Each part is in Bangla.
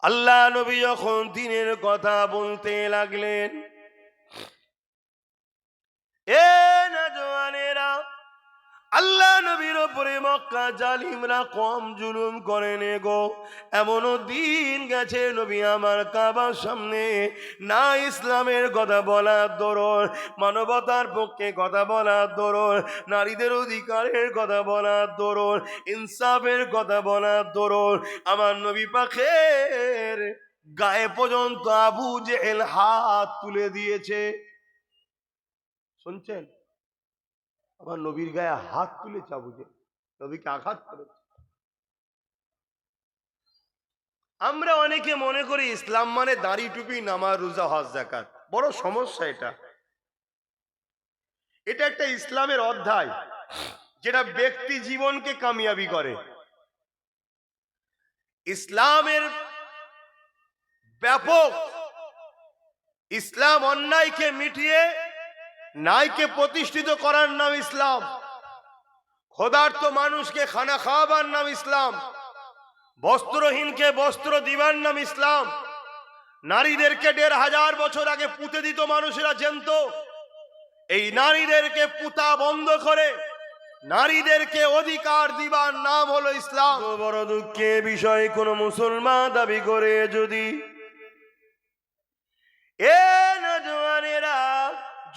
আল্লাহ নবী যখন দিনের কথা বলতে লাগলেন, এ নওজওয়ানেরা, আল্লাহ নবীর ওপরে মক্কা জালিমরা কম জুলুম করেন গো। এমনও দিন গেছে নবী আমার কাবার সামনে না ইসলামের কথা বলার দরুন, মানবতার পক্ষে কথা বলার দরুন, নারীদের অধিকারের কথা বলার দরুন, ইনসাফের কথা বলার দরুন আমার নবী পাকের গায়ে পর্যন্ত আবু জেহেল হাত তুলে দিয়েছে। শুনছেন? আমার নবীর গায়ে হাত তুলেছে আবু জেহেল, নবীকে আঘাত করেছে। আমরা অনেকে মনে করি ইসলাম মানে দাড়ি টুপি, নামাজ, রোজা, হজ, যাকাত। বড় সমস্যা এটা। এটা একটা ইসলামের অধ্যায় যেটা ব্যক্তি জীবনকে কামিয়াবি করে। ইসলামের ব্যাপক, ইসলাম অন্যায়কে মিটিয়ে ন্যায়কে প্রতিষ্ঠিত করার নাম ইসলাম। ক্ষুধার্ত মানুষকে খানা খাওয়াবার নাম ইসলাম। বস্ত্রহীনকে বস্ত্র দিবার নাম ইসলাম। নারীদেরকে 1500 বছর আগে পুঁতে দিত মানুষেরা জানত। এই নারীদেরকে পুঁতা বন্ধ করে নারীদেরকে অধিকার দিবার নাম হলো ইসলাম। বড় দুঃখের বিষয়, কোন মুসলমান দাবি করে যদি এ নওজওয়ানেরা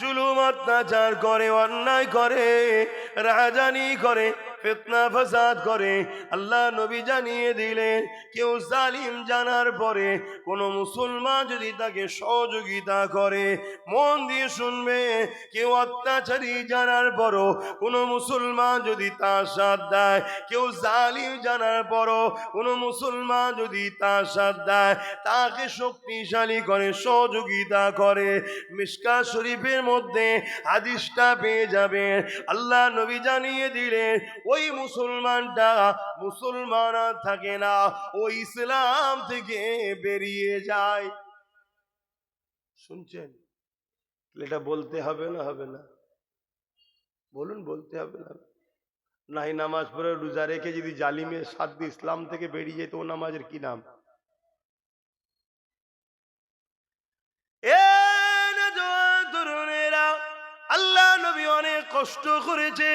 জুলুম অত্যাচার করে, অন্যায় করে, রাজানি করে, ফিতনা ফাসাদ করে, আল্লাহ নবী জানিয়ে দিলেন কেউ জালিম জানার পরে কোন মুসলমান যদি তাকে সহযোগিতা করে, মন দিয়ে শুনবে, কেউ অত্যাচারী জানার পরও কোন মুসলমান যদি তার সাথ দেয়, কেউ জালিম জানার পরও কোন মুসলমান যদি তার সাথ দেয়, তাকে শক্তিশালী করে, সহযোগিতা করে, মিশকাত শরীফের মধ্যে হাদিসটা পেয়ে যাবেন। আল্লাহ নবী জানিয়ে দিলেন ওই মুসলমানটা মুসলমান থাকে না, ও ইসলাম থেকে বেরিয়ে যায়। শুনছেন? এটা বলতে হবে না হবে না? বলুন, বলতে হবে না? নাই নামাজ পড়ে রোজা রেখে যদি জালিমের সাথ দিয়ে ইসলাম থেকে বেরিয়ে যেত, ও নামাজের কি নাম? আল্লাহ নবী অনেক কষ্ট করেছে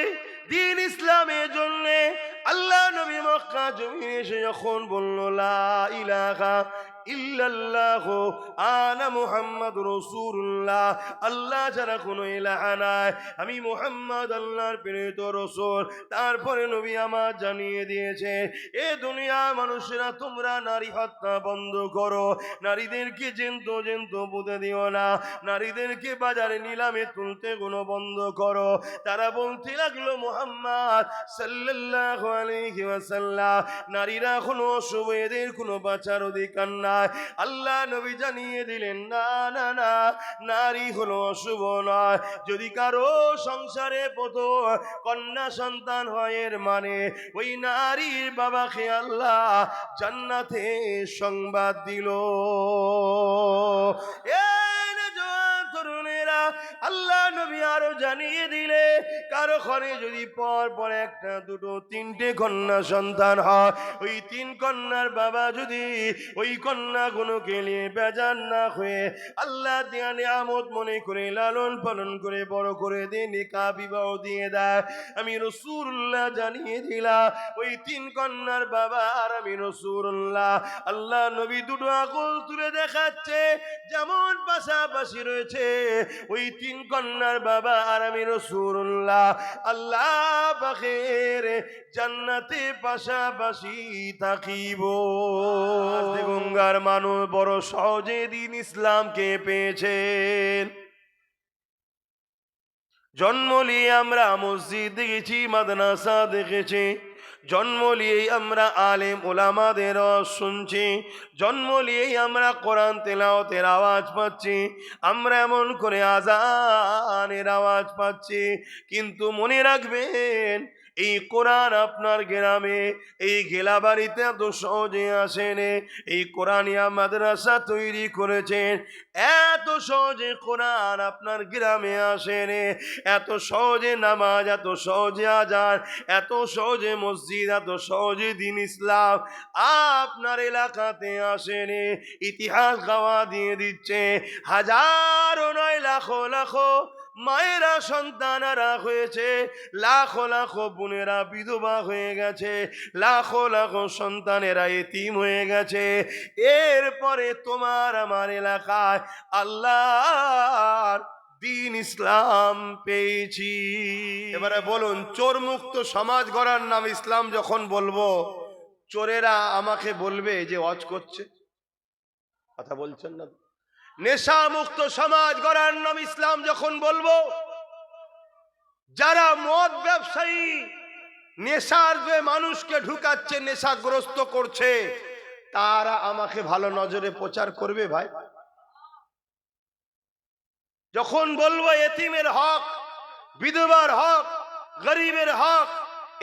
দিন ইসলামের জন্য। আল্লাহ নবী মক্কা জমিনে এসে যখন বলল লা ইলাহা ইল্লাল্লাহু আনা মুহাম্মাদুর রাসূলুল্লাহ, আল্লাহ ছাড়া কোনো ইলাহা নাই, আমি মুহাম্মদ আল্লাহর প্রেরিত রাসূল। তারপরে নবী আমার জানিয়ে দিয়েছে, এ দুনিয়ার মানুষেরা তোমরা নারী হত্যা বন্ধ করো, নারীদেরকে জেন্ত জেন্ত পুঁতে দিও না, নারীদেরকে বাজারে নিলামে তুলতে কোনো বন্ধ করো। তারা বলতে লাগলো মুহাম্মদ সাল্লাল্লাহু আলাইহি ওয়াসাল্লাম, নারীরা কোনো অশুভ, এদের কোনো বাঁচার অধিকার নাই। আল্লাহ নবী জানিয়ে দিলেন না না না, নারী হলো অশুভ নয়। যদি কারো সংসারে প্রথম কন্যা সন্তান হয়, এর মানে ওই নারীর বাবাকে আল্লাহ জান্নাতে সংবাদ দিল। তরুণেরা, আল্লাহ নবী আরো জানিয়ে দিলে কারো ঘরে যদি পর পর একটা, দুটো, তিনটে কন্যা সন্তান হয়, ওই 3 কন্যার বাবা যদি ওই কন্যাগুলোকে নিয়ে বেজার না হয়ে আল্লাহ দেয়া নিয়ামত মনে করে লালন পালন করে বড় করে দিয়ে নিকাহ বিবাহ দিয়ে দেয়, আমি রাসূলুল্লাহ জানিয়ে দিলাম ওই 3 কন্যার বাবা আর আমি রাসূলুল্লাহ। আল্লাহ নবী দুটো আঙুল তুলে দেখাচ্ছে, যেমন পাশাপাশি রয়েছে ওই 3 কন্যার বাবা আর আমি রাসূলুল্লাহ আল্লাহ পাকের জান্নাতে পাশাপাশি থাকিব। গঙ্গার মানুষ বড় সহজে দিন ইসলামকে পেয়েছেন। জন্ম নিয়ে আমরা মসজিদ দেখেছি, মাদ্রাসা দেখেছি, জন্ম নিয়েই আমরা আলেম ওলামাদের শুনছি, জন্ম নিয়েই আমরা কোরআন তেলাওয়াতের আওয়াজ পাচ্ছি, আমরা এমন করে আযানের আওয়াজ পাচ্ছি। কিন্তু মনে রাখবেন, এই কোরআন আপনার গ্রামে এই গেলাবাড়িতে এত সহজে আসেনি। এই কোরআনিয়া মাদ্রাসা তৈরি করেছেন, এত সহজে কোরআন আপনার গ্রামে আসেনি। এত সহজে নামাজ, এত সহজে আজান, এত সহজে মসজিদ, এত সহজে দিন ইসলাম আপনার এলাকাতে আসেনি। ইতিহাস গাওয়া দিয়ে দিচ্ছে, হাজারো নয় লাখো লাখো মায়েরা সন্তানারা হয়েছে, লাখো লাখো বোনেরা বিধবা হয়ে গেছে, লাখো লাখো সন্তানেরা এতিম হয়ে গেছে। এরপরে তোমার আমার এলাকায় আল্লাহর দিন ইসলাম পেয়েছি। এবারে বলুন, চোর মুক্ত সমাজ গড়ার নাম ইসলাম যখন বলবো, চোরেরা আমাকে বলবে যে ওয়াজ করছে? কথা বলছেন না? নেশা মুক্ত সমাজ গড়ার নাম ইসলাম যখন বলবো, যারা মদ ব্যবসায়ী নেশার যে মানুষকে ঢুকাচ্ছে, নেশাগ্রস্ত করছে, তারা আমাকে ভালো নজরে প্রচার করবে ভাই? যখন বলবো এতিমের হক, বিধবার হক, গরিবের হক,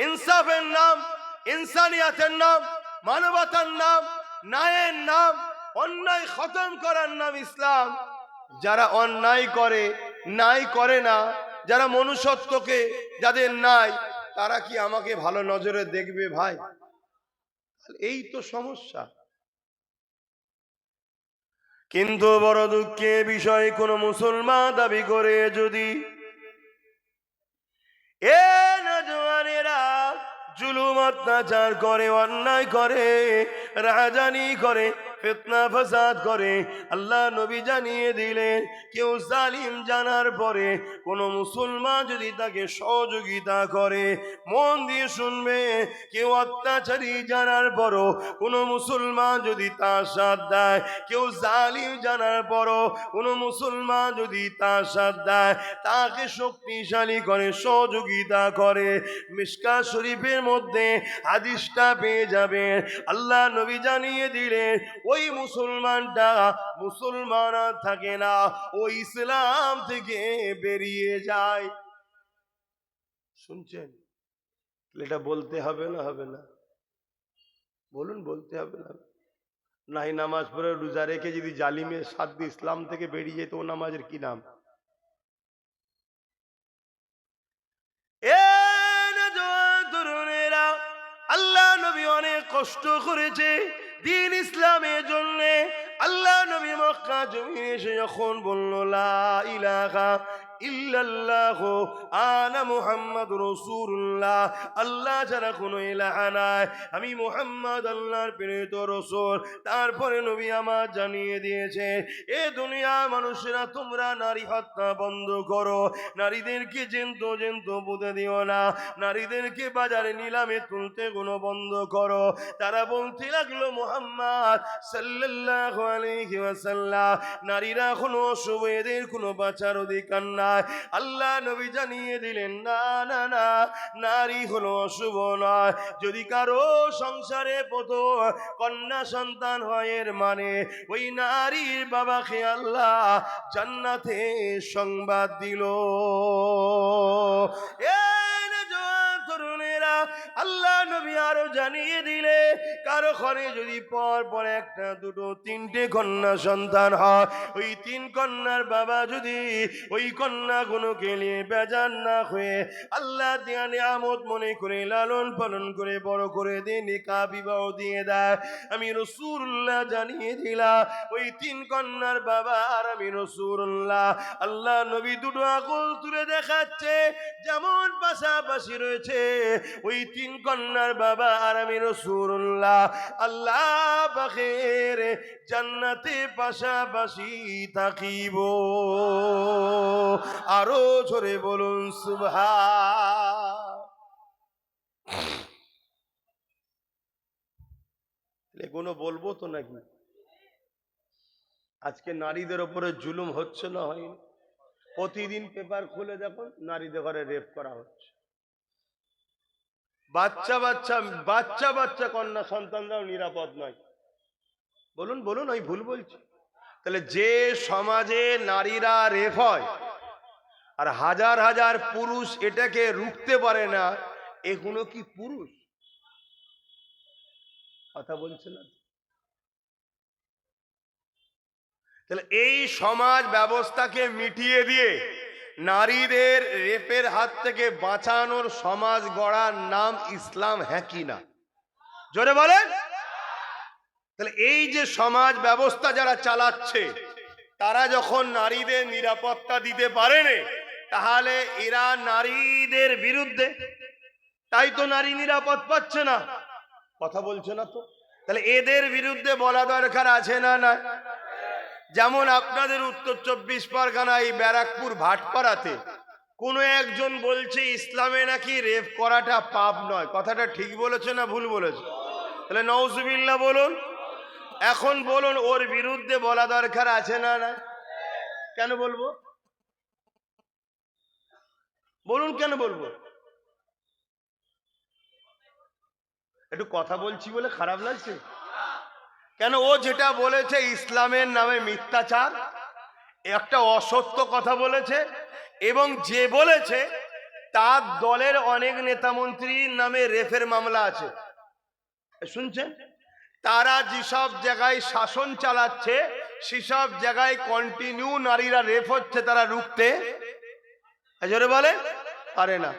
ইনসাফের নাম, ইনসানিয়াতের নাম, মানবতার নাম, ন্যায়ের নাম, অন্যায় খতম করার নাম ইসলাম। যারা অন্যায় করে, ন্যায় করে না, যারা মনুষ্যত্বকে যাদের নাই, তারা কি আমাকে ভালো নজরে দেখবে ভাই? এই তো সমস্যা। কিন্তু বড় দুঃখের বিষয়, কোন মুসলমান দাবি করে যদি এ নওজওয়ানেরা জুলুম অত্যাচার করে, অন্যায় করে, রাজানি করে, ফিতনা ফাসাদ করে, আল্লাহ নবী জানিয়ে দিলেন, কেউ জালিম জানার পরে কোন মুসলমান যদি তাকে সহযোগিতা করে, মন দিয়ে শুনবে, কেউ অত্যাচারী জানার পরও কোন মুসলমান যদি তার সাথ দেয়, কেউ জালিম জানার পরও কোন মুসলমান যদি তার সাথ দেয়, তাকে শক্তিশালী করে, সহযোগিতা করে, মিশকাত শরীফের মধ্যে হাদিসটা পেয়ে যাবেন। আল্লাহ নবী জানিয়ে দিলেন, ওই মুসলমানটা মুসলমান আর থাকে না, ও ইসলাম থেকে বেরিয়ে যায়। শুনছেন? এটা বলতে হবে না? হবে না? বলুন, বলতে হবে না? নাই নামাজ পড়ে রোজা রেখে যদি জালিমের সাথ দিয়ে ইসলাম থেকে বেরিয়ে যেত, ও নামাজের কি নাম? আল্লাহ নবী অনেক কষ্ট করেছে দিন ইসলামের জন্য। আল্লাহ নবী মক্কা জমিনে এসে যখন বলল লা ইলাহা ইল্লাল্লাহ আনা মুহাম্মাদুর রাসূলুল্লাহ, আল্লাহ ছাড়া কোনো ইলাহা নাই, আমি মুহাম্মদ আল্লাহর প্রেরিত রাসূল। তারপরে নবী আমার জানিয়ে দিয়েছে, এ দুনিয়ার মানুষেরা তোমরা নারী হত্যা বন্ধ করো, নারীদেরকে জেন্তু জেন্তু পুঁতে দিও না, নারীদেরকে বাজারে নিলামে তুলতে কোনো বন্ধ করো। তারা বলতে লাগলো, মুহাম্মদ সাল্লাল্লাহু আলাইহি ওয়াসাল্লাম, নারীরা কোনো অশুভ, এদের কোনো বাঁচার অধিকার নাই। আল্লাহ নবী জানিয়ে দিলেন, না না না, নারী হলো অশুভ নয়। যদি কারো সংসারে প্রথম কন্যা সন্তান হয়, এর মানে ওই নারীর বাবাকে আল্লাহ জান্নাতে সংবাদ দিল। আল্লাহ নবী আরো জানিয়ে দিলে, কারো ঘরে যদি পর পর একটা, দুটো, তিনটে কন্যা সন্তান হয়, ওই তিন কন্যার বাবা যদি ওই কন্যাগুলোকে নিয়ে বেজার না হয়ে আল্লাহ দিয়া নিয়ামত মনে করে লালন পালন করে বড় করে দিয়ে নিকাহ বিবাহ দিয়ে দেয়, আমি রাসূলুল্লাহ জানিয়ে দিলাম, ওই তিন কন্যার বাবা আর আমি রাসূলুল্লাহ। আল্লাহ নবী দুটো আঙুল তুলে দেখাচ্ছে, যেমন পাশাপাশি রয়েছে ওই তিন কন্যার বাবা আর আমি রাসূলুল্লাহ, আল্লাহ পাকের জান্নাতে পাশাপাশি থাকিব। আরো জোরে বলুন সুবহান। এগুলো বলবো তো নাকি? আজকে নারীদের উপরে জুলুম হচ্ছে না হয়নি? প্রতিদিন পেপার খুলে দেখুন, নারীদের ঘরে রেপ করা হচ্ছে। বাচ্চা বাচ্চা বাচ্চা বাচ্চা কন্যা সন্তানরাও নিরাপদ নয়। বলুন বলুন, আমি ভুল বলছি? তাহলে যে সমাজে নারীরা রেপ হয় আর হাজার হাজার পুরুষ এটাকে রুখতে পারে না, এগুলো কি পুরুষ? কথা বলছে না। তাহলে এই সমাজ ব্যবস্থাকে মিটিয়ে দিয়ে নারীদের রেপের হাত থেকে বাঁচানোর সমাজ গড়ার নাম ইসলাম, হ্যাঁ কি না? জোরে বলেন। তাহলে এই যে সমাজ ব্যবস্থা যারা চালাচ্ছে, তারা যখন নারীদের নিরাপত্তা দিতে পারেনি, তাহলে এরা নারীদের বিরুদ্ধে, তাই তো নারী নিরাপদ পাচ্ছে না। কথা বলছে না তো। তাহলে এদের বিরুদ্ধে বলা দরকার আছে না না? যেমন আপনাদের উত্তর 24 পরগনায় ব্যারাকপুর ভাটপাড়াতে কোন একজন বলছে ইসলামে নাকি রেপ করাটা পাপ নয়। কথাটা ঠিক বলেছে না ভুল বলেছে? তাহলে নওজুবিল্লাহ বলুন। এখন বলুন, ওর বিরুদ্ধে বলা দরকার আছে না না? কেন বলবো? বলুন কেন বলবো? একটু কথা বলছি বলে খারাপ লাগছে? কেন? ও যেটা বলেছে ইসলামের নামে মিথ্যাচার, একটা অসত্য কথা বলেছে, এবং যে বলেছে তার দলের অনেক নেতা মন্ত্রীর নামে রেফের মামলা আছে। শুনছেন? তারা যেসব জায়গায় শাসন চালাচ্ছে সেসব জায়গায় কন্টিনিউ নারীরা রেপ হচ্ছে, তারা রুখতে জোরে বলে পারে না,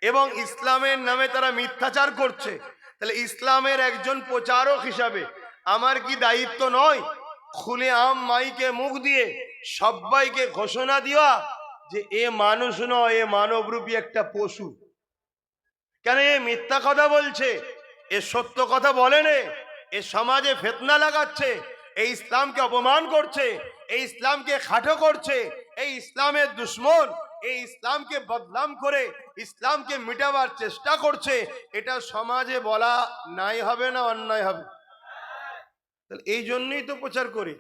এবং ইসলামের নামে তারা মিথ্যাচার করছে। তাহলে ইসলামের একজন প্রচারক হিসাবে আমার কি দায়িত্ব নয় খুলে আম মাইকে মুখ দিয়ে সবাইকে ঘোষণা দেওয়া যে এ মানুষ নয়, এ মানবরূপী একটা পশু? কেন এ মিথ্যা কথা বলছে, এ সত্য কথা বলেনি, এ সমাজে ফিতনা লাগাচ্ছে, এই ইসলামকে অপমান করছে, এই ইসলামকে খাটো করছে, এই ইসলামের দুশ্মন, এই ইসলামকে বদনাম করে ইসলামকে মিটাবার চেষ্টা করছে, এটা সমাজে বলা নাই হবে না অন্যায় হবে? তাহলে এই জন্যই তো প্রচার করি।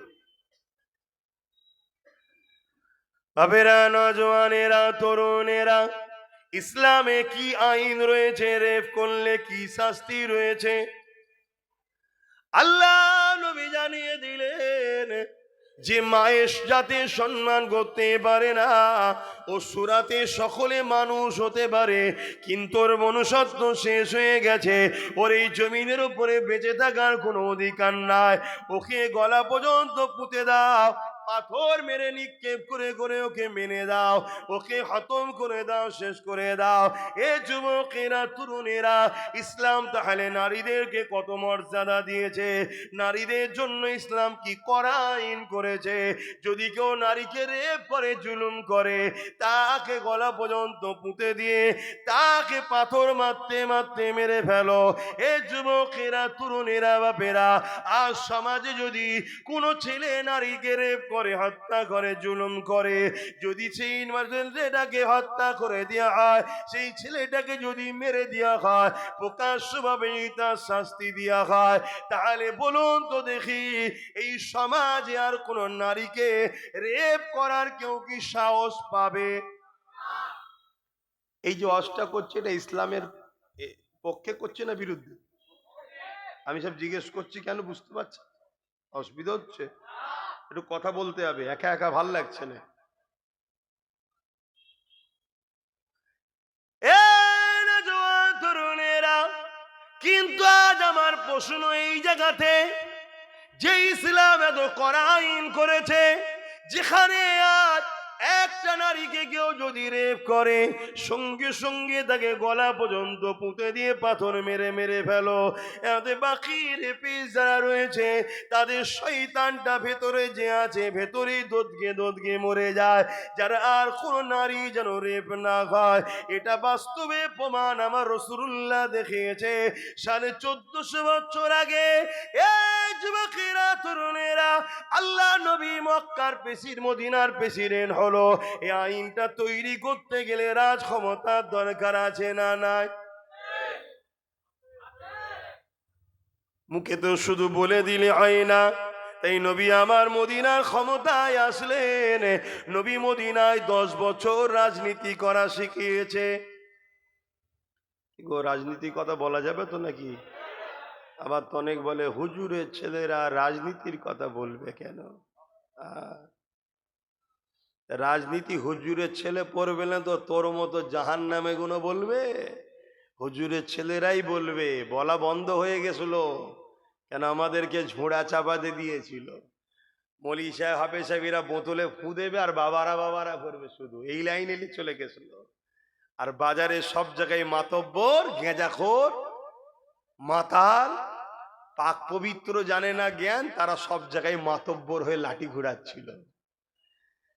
বাপেরা, নজওয়ানেরা, তরুণেরা, ইসলামে কি আইন রয়েছে, রেপ করলে কি শাস্তি রয়েছে আল্লাহ নবী জানিয়ে দিলেন। যে মায়ের যাতে সম্মান করতে পারে না, ও সুরাতে সকলে মানুষ হতে পারে, কিন্তু ওর মনুষ্যত্ব শেষ হয়ে গেছে, ওর এই জমিনের উপরে বেঁচে থাকার কোনো অধিকার নাই। ওকে গলা পর্যন্ত পুঁতে দাও, পাথর মেরে নিক্ষেপ করে করে ওকে মেনে দাও, ওকে খতম করে দাও, শেষ করে দাও। এ যুবকেরা, তরুণেরা, ইসলাম তাহলে নারীদেরকে কত মর্যাদা দিয়েছে, নারীদের জন্য ইসলাম কি কড়া আইন করেছে। যদি কেউ নারীকে রেপ করে, জুলুম করে, তাকে গলা পর্যন্ত পুঁতে দিয়ে তাকে পাথর মারতে মারতে মেরে ফেলো। এ যুবকেরা, তরুণেরা, বাপেরা, আজ সমাজে যদি কোনো ছেলে নারীকে রেপ করে, হত্যা করে, জুলুম করে, যদি সেই ছেলেটাকে হত্যা করে দেওয়া হয়, সেই ছেলেটাকে যদি মেরে দেওয়া হয়, প্রকাশ্যভাবে তার শাস্তি দেওয়া হয়, তাহলে বলুন তো দেখি এই সমাজে আর কোন নারীকে রেপ করার কেউ কি সাহস পাবে? এই যে অস্টা করছে, এটা ইসলামের পক্ষে করছে না বিরুদ্ধে? আমি সব জিজ্ঞেস করছি কেন, বুঝতে পারছি? অসুবিধা হচ্ছে? একটু কথা বলতে হবে, একা একা ভাল লাগছে না। তরুণেরা, কিন্তু আজ আমার প্রশ্ন এই জায়গাতে, যে ইসলাম এত কড়া আইন করেছে, যেখানে আজ একটা নারীকে কেউ যদি রেপ করে, সঙ্গে সঙ্গে তাকে গলা পর্যন্ত পুঁতে দিয়ে পাথর মেরে মেরে ফেলো, এতে বাকি রেপিস যারা রয়েছে তাদের শয়তানটা ভেতরে যে আছে, ভেতরেই দোদকে দোদকে মরে যায়, যারা আর কোনো নারী যেন রেপ না হয়। এটা বাস্তবে প্রমাণ আমার রাসূলুল্লাহ দেখিয়েছে 1450 বছর আগে। এই যুবকেরা, তরুণেরা, আল্লাহ নবী মক্কার মদিনার প্রেসিডেন্ট হলো, এই আইনটা তৈরি করতে গেলে রাজ ক্ষমতার দরকার আছে না নাই? মুখে তো শুধু বলে দিলে হয় না। তাই নবী আমার মদিনার ক্ষমতায় আসলেন, নবী মদিনায় 10 বছর রাজনীতি করা শিখিয়েছে। রাজনীতির কথা বলা যাবে তো নাকি? আবার তো অনেক বলে হুজুরের ছেলেরা রাজনীতির কথা বলবে কেন? রাজনীতি হুজুরের ছেলে পড়বে না তো তোর মতো জাহান্নামে গুলো বলবে? হুজুরের ছেলেরাই বলবে, বলা বন্ধ হয়ে গেছিল, কেন আমাদেরকে ঝোড়া চাপাতে দিয়েছিল। মলি সাহেব, হাফেজ সাহেব এরা বোতলে ফু দেবে আর বাবারা বাবারা করবে, শুধু এই লাইনে চলে গেছিল। আর বাজারে সব জায়গায় মাতব্বর, গেঁজাখোর, মাতাল, পাক পবিত্র জানে না জ্ঞান, তারা সব জায়গায় মাতব্বর হয়ে লাঠি ঘুরাচ্ছিল।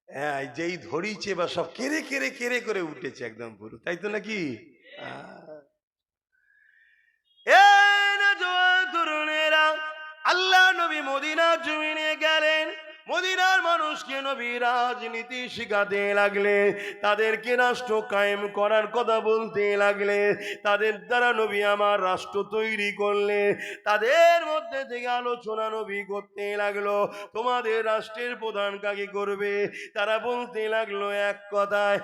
হ্যাঁ, যেই ধরিছে বা সব কেড়ে কেড়ে কেড়ে করে উঠেছে একদম পুরো, তাই তো নাকি? তরুণেরা, আল্লাহ নবী মদিনার জমিনে গেলেন। মদিনার মানুষকে নবী রাজনীতি শিখাতে লাগলে, তাদেরকে রাষ্ট্র কায়েম করার কথা বলতে লাগলে, তাদের দ্বারা নবী আমার রাষ্ট্র তৈরি করলে, তাদের মধ্যে থেকে আলোচনা নবী করতে লাগলো, তোমাদের রাষ্ট্রের প্রধান কাকে করবে? তারা বলতে লাগলো এক কথায়,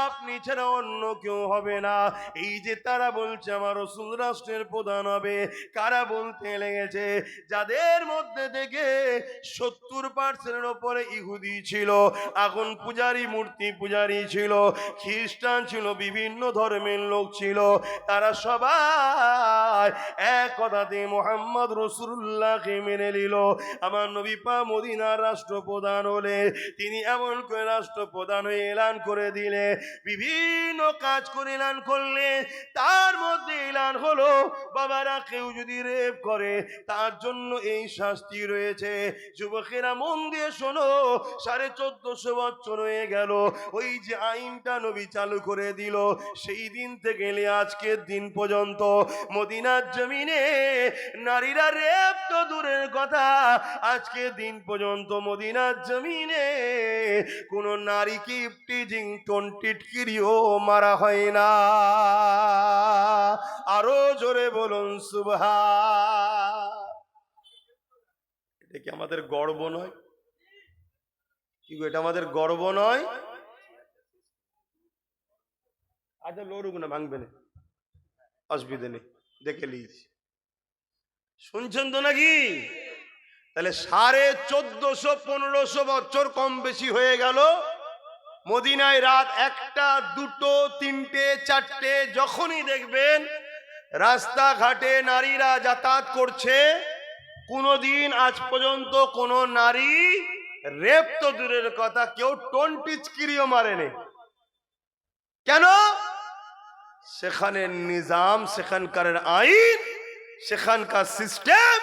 আপনি ছাড়া অন্য কেউ হবে না। এই যে তারা বলছে আমার রাসূল রাষ্ট্রের প্রধান হবে, কারা বলতে লেগেছে? যাদের মধ্যে থেকে 70% ওপরে ইহুদি ছিল, আগুন পূজারী, মূর্তি পূজারী ছিল, খ্রিস্টান ছিল, বিভিন্ন ধর্মের লোক ছিল, তারা সবাই এক কথাতে মুহাম্মদ রাসূলুল্লাহকে মেনে নিল। আমার নবী পাক মদিনার রাষ্ট্রপ্রধান হলে, তিনি এমন করে রাষ্ট্রপ্রধান হয়ে এলান করে দিলে, বিভিন্ন কাজ করে এলান করলে, তার মধ্যে এলান হলো, বাবারা কেউ যদি রেপ করে তার জন্য এই শাস্তি রয়েছে। যুবকেরা মন দিয়ে শোনো, 1450 বছর হয়ে গেল ওই যে আইনটা নবী চালু করে দিল, সেই দিন থেকে আজকের দিন পর্যন্ত মদিনার জমিনে নারীরা রেপ তো দূরের কথা, আজকে দিন পর্যন্ত মদিনার জমিনে কোন নারীকে ইফটিজিং টিটকিরিও মারা হয় না। আরো জোরে বলুন সুবহান। এটা কি আমাদের গর্ব নয়? কি গো, এটা আমাদের গর্ব নয়? আচ্ছা, লড়ুক না, ভাঙবে না, অসুবিধে নেই, দেখে লিয়েছি। শুনছেন তো নাকি? তাহলে 1450-1500 বছর কম বেশি হয়ে গেল, মদিনায় রাত 1টা 2টো 3টে 4টে যখনই দেখবেন রাস্তাঘাটে নারীরা যাতায়াত করছে, কোনদিন আজ পর্যন্ত কোন নারী রেপ তো দূরের কথা, কেউ টিটকিরিও মারেনি। কেন? সেখানের নিজাম, সেখানকার আইন, সেখানকার সিস্টেম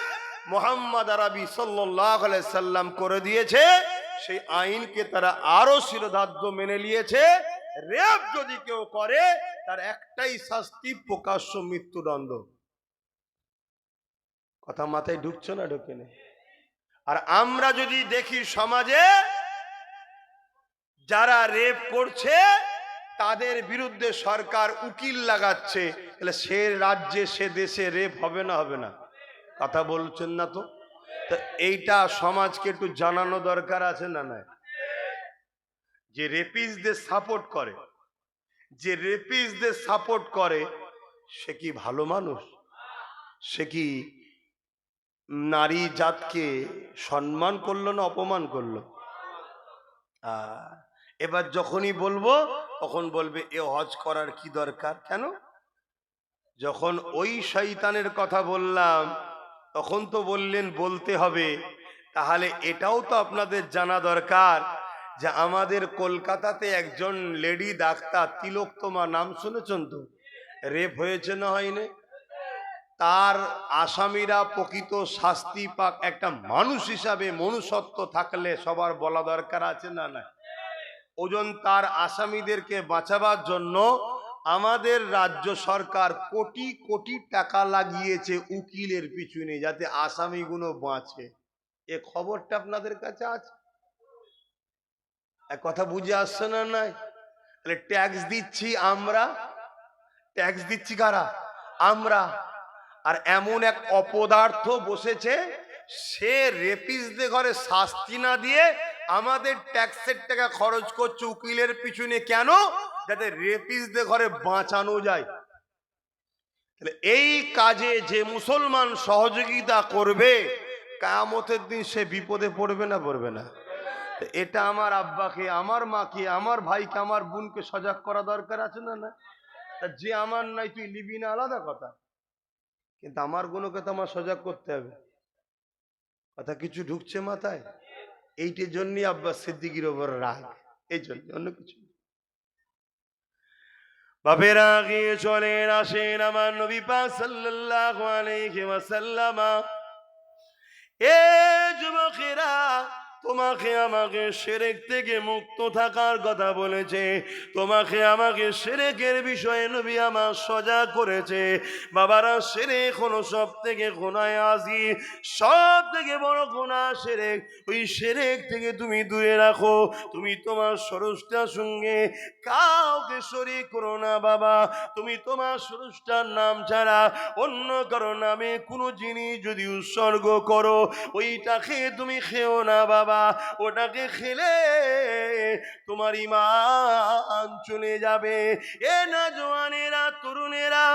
মুহাম্মদ আরবি সাল্লাল্লাহু আলাইহি সাল্লাম করে দিয়েছে। সেই আইনকে তারা আরো শিরোধার্য মেনে নিয়েছে। রেপ যদি কেউ করে তার একটাই শাস্তি, প্রকাশ্য মৃত্যুদণ্ড। কথা মাথায় ঢুকছে না? ঢুকে নেই। আর আমরা যদি দেখি সমাজে যারা রেপ করছে তাদের বিরুদ্ধে সরকার উকিল লাগাচ্ছে, তাহলে সে রাজ্যে সে দেশে রেপ হবে না? হবে না? কথা বলছেন না তো? এইটা সমাজকে একটু জানানো দরকার আছে না? নাই? যে রেপিস্টদের সাপোর্ট করে, যে রেপিস্টদের সাপোর্ট করে, সে কি ভালো মানুষ? সে কি নারী জাতকে সম্মান করলো না অপমান করলো? এবার যখনই বলবো তখন বলবে এ হজ করার কি দরকার? কেন? যখন ওই শয়তানের কথা বললাম তখন তো বললেন বলতে হবে। তাহলে এটাও তো আপনাদের জানা দরকার যে আমাদের কলকাতাতে একজন লেডি ডাক্তার, তিলোত্তমা, নাম শুনেছেন তো? রেপ হয়েছে না হয়নি? তার আসামিরা প্রকৃত শাস্তি পাক। একটা মানুষ হিসাবে মনুষ্যত্ব থাকলে সবার বলা দরকার আছে না? না? ওজন তার আসামিদেরকে বাঁচাবার জন্য আমাদের রাজ্য সরকার কোটি কোটি টাকা লাগিয়েছে উকিলের পিছনে, যাতে আসামিগুলো বাঁচে। এ খবরটা আপনাদের কাছে আছে? এক কথা বুঝে আসছে না? নাই? তাহলে ট্যাক্স দিচ্ছি আমরা, ট্যাক্স দিচ্ছি কারা? আমরা। আর এমন এক অপদার্থ বসেছে, সে রেপিস্টদের ঘরে শাস্তি না দিয়ে আমাদের ট্যাক্সের টাকা খরচ করছে উকিলের পিছনে। কেন? যাতে রেপিস্টদের ঘরে বাঁচানো যায়। তাহলে এই কাজে যে মুসলমান সহযোগিতা করবে, কিয়ামতের দিন সে বিপদে পড়বে না? পড়বে না? এটা আমার আব্বাকে, আমার মাকে, আমার ভাইকে, আমার বোনকে সজাগ করা দরকার আছে না? না? তা যে আমার নাই তুই লিবি না আলাদা কথা, কিন্তু আমার গুণকে তো আমার সজাগ করতে হবে। কথা কিছু ঢুকছে মাথায়? এইটার জন্যই আব্বাস সিদ্দিকীর ওপর রাগ, এই জন্য, অন্য কিছু না। বাপেরা গিয়ে চলেন, আসেন আমার নবী পাক সাল্লাল্লাহু আলাইহি ওয়াসাল্লাম। এ যুবকেরা, তোমাকে আমাকে শিরক থেকে মুক্ত থাকার কথা বলেছে, তোমাকে আমাকে শিরকের বিষয়ে নবী আমার সজাগ করেছে। বাবারা, শিরক হলো সব থেকে গুনাহ আযীম, সব থেকে বড় গুনাহ শিরক। ওই শিরক থেকে তুমি দূরে রাখো। তুমি তোমার স্রষ্টার সঙ্গে কাউকে শরীক করো না বাবা। তুমি তোমার স্রষ্টার নাম ছাড়া অন্য কারো নামে কোনো জিনিস যদি উৎসর্গ করো, ওইটাকে তুমি খেও না বাবা। ওটাকে খেলে তোমার ঈমান চলে যাবে। এ নওজওয়ানেরা, তরুণেরা,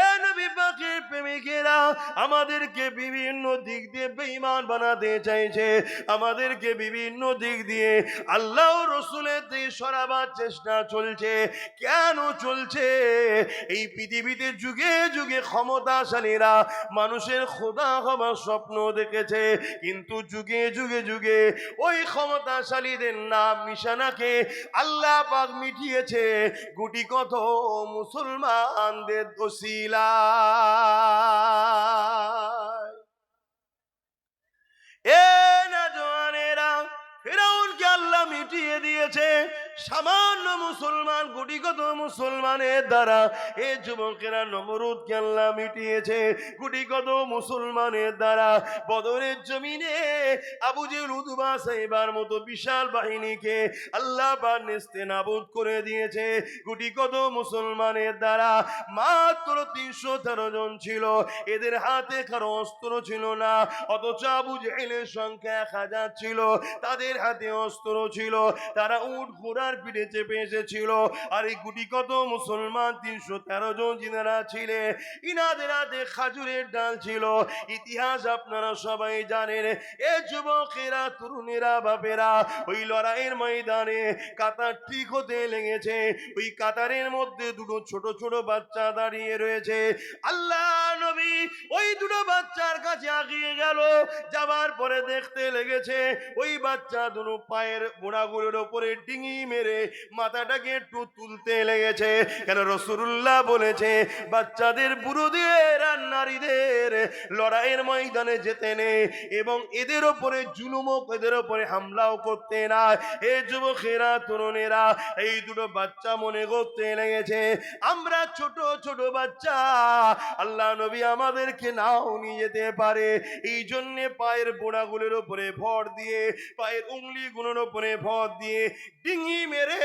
এ নবী পাকের প্রেমিকেরা, আমাদেরকে বিভিন্ন দিক দিয়ে বেঈমান বানাতে চাইছে, আমাদেরকে বিভিন্ন দিক দিয়ে আল্লাহ ও রাসূলের থেকে সরাবার চেষ্টা চলছে। কেন চলছে? এই পৃথিবীতে যুগে যুগে ক্ষমতাশালীরা মানুষের খোদা হবার স্বপ্ন দেখেছে, কিন্তু যুগে যুগে যুগে ওই ক্ষমতাশালীদের নাম নিশানাকে আল্লাহ পাক মিটিয়েছে গুটি কত মুসলমানদের ওসিলায়। এ নওজওয়ানেরা, ফিরআউনকে আল্লাহ মিটিয়ে দিয়েছে সামান্য মুসলমান, গুটি কত মুসলমানের দ্বারা। এ যুবকেরা, নমরুদকে আল্লাহ মিটিয়েছে গুটি কত মুসলমানের দ্বারা। বদরের জমিনে আবু জেহেল, উতবা, সাইবার মতো বিশাল বাহিনীকে আল্লাহ পাক নেস্তেনাবুদ করে দিয়েছে গুটি কত মুসলমানের দ্বারা। মাত্র 313 জন ছিল, এদের হাতে কারো অস্ত্র ছিল না, অথচ আবু জেহেলের সংখ্যা 1000 ছিল, তাদের হাতে অস্ত্র ছিল, তারা উট ঘোড়ার পিঠে চেপে এসেছিল। আর এই গুটি কত মুসলমান 313 জন যিনারা ছিলেন, ইনাদের হাতে খাজুরের ডাল ছিল। ইতিহাস আপনারা সবাই জানেন। এ যুবকেরা, তরুণেরা, বাপেরা, ওই লড়াইয়ের ময়দানে কাতার ঠিক হতে লেগেছে। ওই কাতারের মধ্যে দুটো ছোট ছোট বাচ্চা দাঁড়িয়ে রয়েছে। আল্লাহ নবী ওই দুটো বাচ্চার কাছে আগিয়ে গেল, যাবার পরে দেখতে লেগেছে ওই বাচ্চা দুটো পায়ের গোড়াগুলোর ওপরে ডিঙি মেরে মাথাটাকে একটু তুলতে লেগেছে। কেন? রাসূলুল্লাহ বলেছে বাচ্চাদের, বুড়োদের আর নারীদের লড়াইয়ের ময়দানে যেতে নেই, এবং এদের ওপরে জুলুম, এদের ওপরে হামলাও করতে না। এ যুবকেরা, তরুণেরা, এই দুটো বাচ্চা মনে করতে লেগেছে আমরা ছোট ছোট বাচ্চা, আল্লাহ নবী আমাদেরকে নাও নিয়ে যেতে পারে। এই জন্য পায়ের বোড়াগুলোর উপরে ভর দিয়ে, পায়ের উংলিগুলোর উপরে ভর দিয়ে ডিঙি মেরে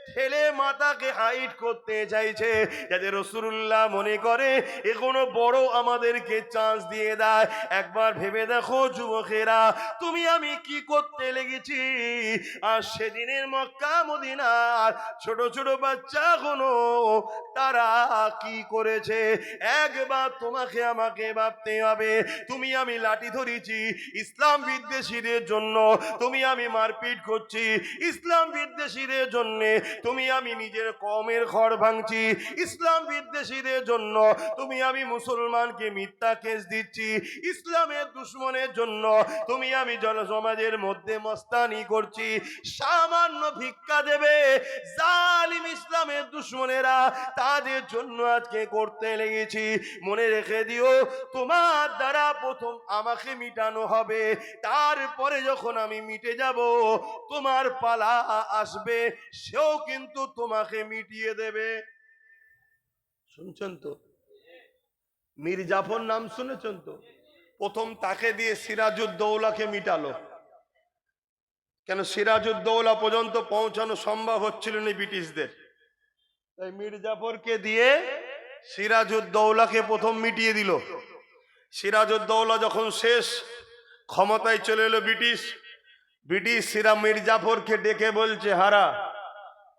ঠেলে মাথাকে হাইট করতে চাইছে, যাতে রাসূলুল্লাহ মনে করে এ কোনো বড় আমাদেরকে চান্স দিয়ে দেয়। একবার ভেবে দেখো যুবকেরা, তুমি আমি কি করতে লেগেছি। আর সেদিনের মক্কা মদিনার ছোট ছোট বাচ্চাগুলো তারা কি করেছে, একবার তোমাকে আমাকে ভাবতে হবে। তুমি আমি লাঠি ধরেছি ইসলাম বিদ্বেষীদের জন্য, তুমি আমি মারপিট করছি ইসলাম বিদ্বেষীদের জন্য, তুমি আমি নিজের কওমের ঘর ভাঙছি ইসলাম বিদ্বেষীদের জন্য, তুমি আমি মুসলমানকে মিথ্যা কেস দিচ্ছি ইসলামের দুশমনের জন্য, তুমি আমি জনসমাজের মধ্যে মস্তানি করছি। সামান্য ভিক্ষা দেবে জালিম ইসলামের দুশমনেরা, তাদের জন্য আজকে করতে লেগেছি। মনে রেখে দিও, তোমার দ্বারা প্রথম আমাকে মিটানো হবে, তারপরে যখন আমি মিটে যাব তোমার পালা আসবে, সেও কিন্তু তোমাকে মিটিয়ে দেবে। শুনছেন তো? মীর জাফর নাম শুনেছেন তো? প্রথম তাকে দিয়ে সিরাজউদ্দৌলাকে মিটালো। কেন? সিরাজউদ্দৌলা পর্যন্ত পৌঁছানো সম্ভব হচ্ছিল না ব্রিটিশদের, তাই মীর জাফরকে দিয়ে সিরাজউদ্দৌলাকে প্রথম মিটিয়ে দিল। সিরাজউদ্দৌলা যখন শেষ, ক্ষমতায় চলে এলো ব্রিটিশ। মীর জাফরকে ডেকে বলছে, হারা,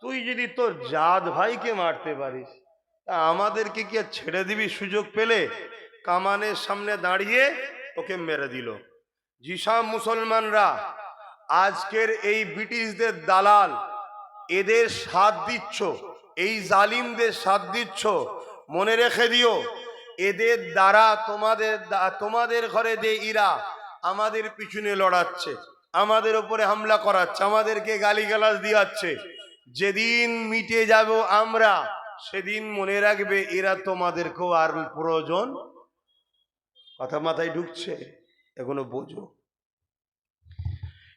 তুই যদি তোর জাত ভাইকে মারতে পারিস, তা আমাদেরকে কি আর ছেড়ে দিবি সুযোগ পেলে? কামানের সামনে দাঁড়িয়ে ওকে মেরে দিল। যেসব মুসলমানরা আজকের এই ব্রিটিশদের দালাল, এদের সাথ দিচ্ছ, এই জালিমদের সাথ দিচ্ছ, মনে রেখে দিও এদের দ্বারা তোমাদের ঘরে যে ইরা আমাদের পিছনে লড়াচ্ছে, আমাদের উপরে হামলা করাচ্ছে, আমাদেরকে গালিগালাজ দিয়াচ্ছে, যেদিন মিটে যাব আমরা সেদিন মনে রাখবে এরা তোমাদেরকেও আর প্রয়োজন। কথা মাথায় ঢুকছে? এখনো বোঝো।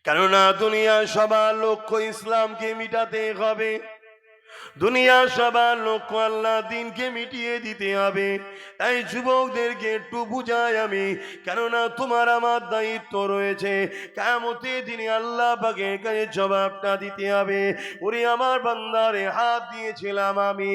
কেননা দুনিয়ার সবার লক্ষ্য ইসলামকে মিটাতে হবে, দুনিয়ার সবার লক্ষ্য আল্লাহ দিনকে মিটিয়ে দিতে হবে। তাই যুবকদেরকে একটু বুঝাই আমি, কেননা তোমার আমার দায়িত্ব রয়েছে কিয়ামতের দিনে আল্লাহ পাকের কাছে জবাবটা দিতে হবে। ওরে আমার বান্দারে, হাত দিয়েছিলাম আমি,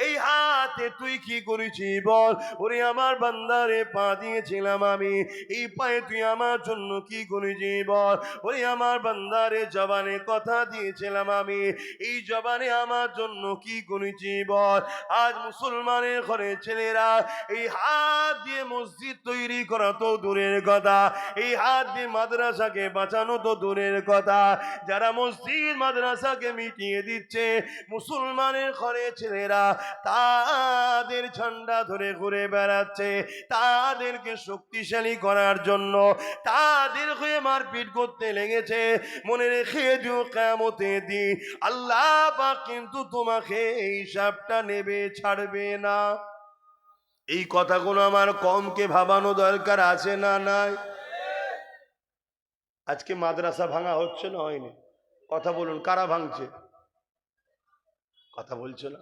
এই হাতে তুই কি করেছিস বল। ওরে আমার বান্দারে, পা দিয়েছিলাম আমি, এই পায়ে তুই আমার জন্য কি করেছিস বল। ওরে আমার বান্দারে, জবানে কথা দিয়েছিলাম আমি, এই জবানে আমার জন্য কি করেছি বল। আজ মুসলমানের ঘরে ছেলেরা এই হাত দিয়ে মসজিদ তৈরি করা তো দূরের কথা, এই হাত দিয়ে মাদ্রাসাকে বাঁচানো তো দূরের কথা, যারা মসজিদ মাদ্রাসাকে মিটিয়ে দিচ্ছে মুসলমানের ঘরে ছেলেরা তাদের ঝান্ডা ধরে ঘুরে বেড়াচ্ছে, তাদেরকে শক্তিশালী করার জন্য তাদের হয়ে মারপিট করতে লেগেছে। মনে রেখে দিও কিয়ামতের দিন আল্লাহ পাক কিন্তু তোমাকে এই হিসাবটা নেবে, ছাড়বে না। এই কথাগুলো আমার কমকে ভাবানো দরকার আছে না নাই? আজকে মাদ্রাসা ভাঙা হচ্ছে না হয়নি? কথা বলুন, কারা ভাঙছে? কথা বলছে না,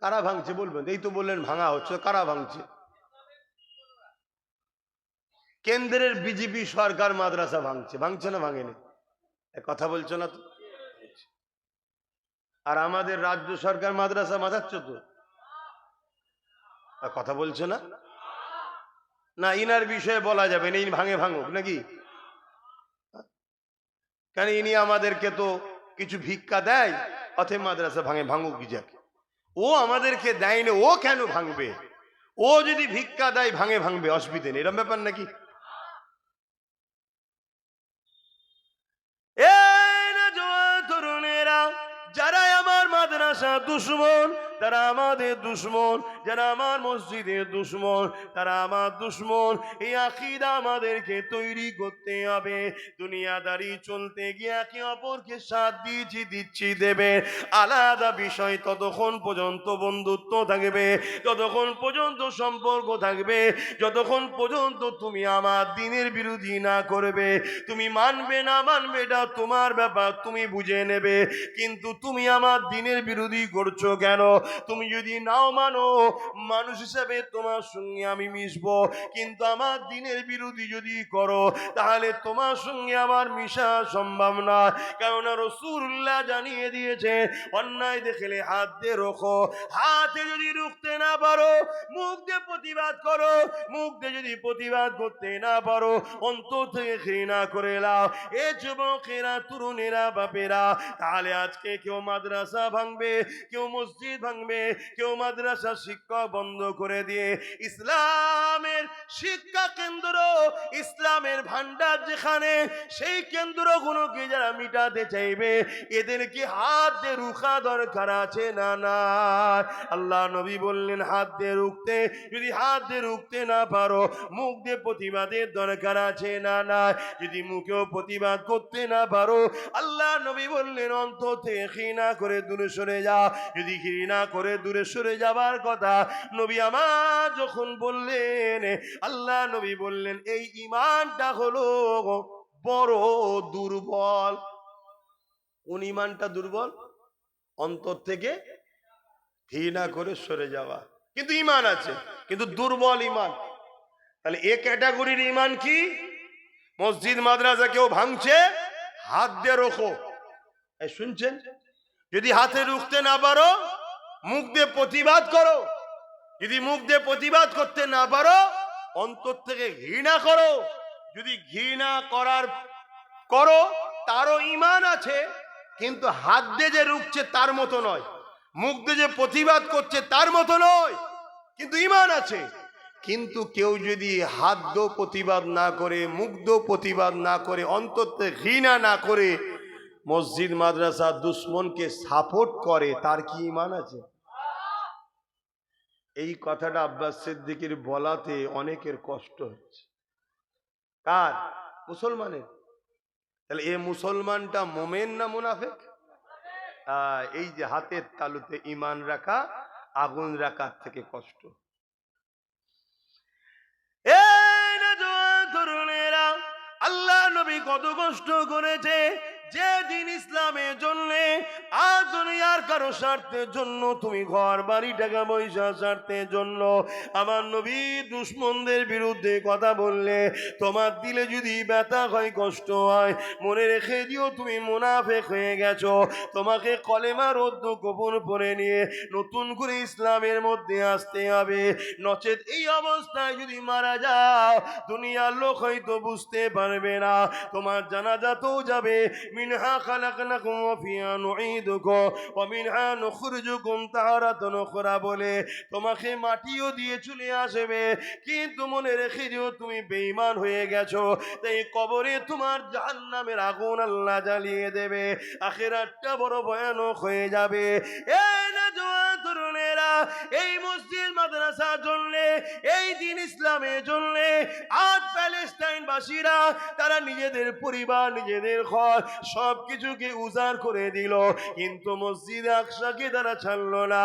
কারা ভাঙছে বলবেন? এই তো বললেন ভাঙা হচ্ছে, কারা ভাঙছে? কেন্দ্রের বিজেপি সরকার মাদ্রাসা ভাঙছে, ভাঙছে না ভাঙেনি? কথা বলছো না তো। আর আমাদের রাজ্য সরকার মাদ্রাসা মাথাচ্ছ তো, কথা বলছে না। না ইনার বিষয়ে বলা যাবে না, ইনি ভাঙে ভাঙুক নাকি? কেন ইনি আমাদেরকে তো কিছু ভিক্ষা দেয়, অতএব মাদ্রাসা ভাঙে ভাঙুক যাকে। ও আমাদেরকে দেয়নি, ও কেন ভাঙবে? ও যদি ভিক্ষা দেয় ভাঙে ভাঙবে, অসুবিধে নেই, এরকম ব্যাপার নাকি? তরুণেরা, যারা আমার মাদ্রাসা দুশ্মন তারা আমাদের দুশ্মন, যারা আমার মসজিদের দুশ্মন তারা আমার দুশ্মন। এই আকীদা আমাদেরকে তৈরি করতে হবে। দুনিয়াদারি চলতে গিয়ে একে অপরকে সাথ দিচ্ছি দেবে আলাদা বিষয়, ততক্ষণ পর্যন্ত বন্ধুত্ব থাকবে, ততক্ষণ পর্যন্ত সম্পর্ক থাকবে, যতক্ষণ পর্যন্ত তুমি আমার দিনের বিরোধী না করবে। তুমি মানবে না মানবে এটা তোমার ব্যাপার, তুমি বুঝে নেবে, কিন্তু তুমি আমার দিনের বিরোধী করছো কেন? তুমি যদি নাও মানো, মানুষ হিসেবে তোমার সঙ্গে আমি মিশবো, কিন্তু আমার দিনের বিরোধী যদি করো তাহলে তোমার সঙ্গে আমার মিশা সম্ভব না। কেননা রাসূলুল্লাহ জানিয়ে দিয়েছে, অন্যায় দেখলে হাত দিয়ে রোখো, হাতে যদি রুখতে না পারো মুখ দিয়ে প্রতিবাদ করো, মুখ দিয়ে যদি প্রতিবাদ করতে না পারো অন্তর থেকে ঘৃণা করে লাও। এ যুবকেরা, তরুণেরা, বাপেরা, তাহলে আজকে কেউ মাদ্রাসা ভাঙবে, কেউ মসজিদ ভাঙবে, কেউ মাদ্রাসা শিক্ষা বন্ধ করে দিয়ে ইসলামের শিক্ষা কেন্দ্র, ইসলামের ভান্ডার যেখানে, সেই কেন্দ্রগুলোকে যারা মিটাতে চাইবে এদেরকে হাত দিয়ে রুখা দরকার আছে না না? আল্লাহ নবী বললেন হাত দিয়ে রুখতে, যদি হাত দিয়ে রুখতে না পারো মুখ দিয়ে প্রতিবাদের দরকার আছে না না? যদি মুখেও প্রতিবাদ করতে না পারো আল্লাহ নবী বললেন অন্তর থেকে ঘৃণা করে দূরে সরে যা। যদি ঘৃণা করে দূরে সরে যাবার কথা নবী আমার যখন বললেন, আল্লাহ নবী বললেন এই ঈমানটা হলো বড় দুর্বল। কোন ঈমানটা দুর্বল? অন্তর থেকে ঘৃণা করে সরে যাওয়া, কিন্তু ঈমান আছে, কিন্তু দুর্বল ঈমান। তাহলে এ ক্যাটাগরির ঈমান কি? মসজিদ মাদ্রাসা কেউ ভাঙছে, হাত দিয়ে রোখো। শুনছেন? যদি হাতে রুখতে না পারো মুখ দিয়ে প্রতিবাদ করো, যদি মুখ দিয়ে প্রতিবাদ করতে না পারো অন্তর থেকে ঘৃণা করো। যদি ঘৃণা করো তারও ঈমান আছে, কিন্তু হাত দিয়ে যে রুখছে তার মতো নয়, মুখ দিয়ে যে প্রতিবাদ করছে তার মতো নয়, কিন্তু ঈমান আছে। কিন্তু কেউ যদি হাত দিয়ে প্রতিবাদ না করে, মুখ দিয়ে প্রতিবাদ না করে, অন্তর থেকে ঘৃণা না করে মসজিদ মাদ্রাসা দুশ্মনকে সাপোর্ট করে, তার কি ঈমান আছে? এই কথাটা আব্বাস সিদ্দিকীর বলাতে অনেকের কষ্ট হচ্ছে। কার? মুসলমানের। তাহলে এ মুসলমানটা মোমেন না মুনাফিক? এই যে হাতের তালুতে ঈমান রাখা, আগুন রাখার থেকে কষ্ট। এই না জওয়ান তরুণেরা, আল্লাহ নবী কত কষ্ট করেছে যে দিন ইসলামের জন্য। আর দুনিয়ার কারো স্বার্থের জন্য, তুমি ঘর বাড়ি টাকা পয়সা স্বার্থের জন্য আমার নবী দুশ্মনদের বিরুদ্ধে কথা বললে তোমার দিলে যদি ব্যথা হয়, কষ্ট হয়, মনে রেখে দিও তুমি মুনাফিক হয়ে গেছো। তোমাকে কলেমা রদ্দ গোপন করে নিয়ে নতুন করে ইসলামের মধ্যে আসতে হবে। নচেত এই অবস্থায় যদি মারা যাও, দুনিয়ার লোক হয়তো বুঝতে পারবে না, তোমার জানাজাতেও যাবে। মিনহা খালাকনাকুম ওয়া ফিহা নুঈদুকুম ওয়া মিনহা নুখরিজুকুম তারাতান উখরা বলে তোমাকে মাটিও দিয়ে চলে আসবে। কিন্তু মনে রেখে দিও তুমি বেঈমান হয়ে গেছো, তাই কবরে তোমার জাহান্নামের আগুন আল্লাহ জ্বালিয়ে দেবে। আখিরাতটা বড় ভয়ানক হয়ে যাবে। এই না জওয়ান তরুণেরা, এই মসজিদ মাদ্রাসার জন্য, এই দিন ইসলামের জন্য আজ প্যালেস্টাইনবাসীরা তারা নিজেদের পরিবার, নিজেদের ঘর সবকিছুকে উজাড় করে দিল, কিন্তু মসজিদ আকসাকে তারা ছাড়লো না।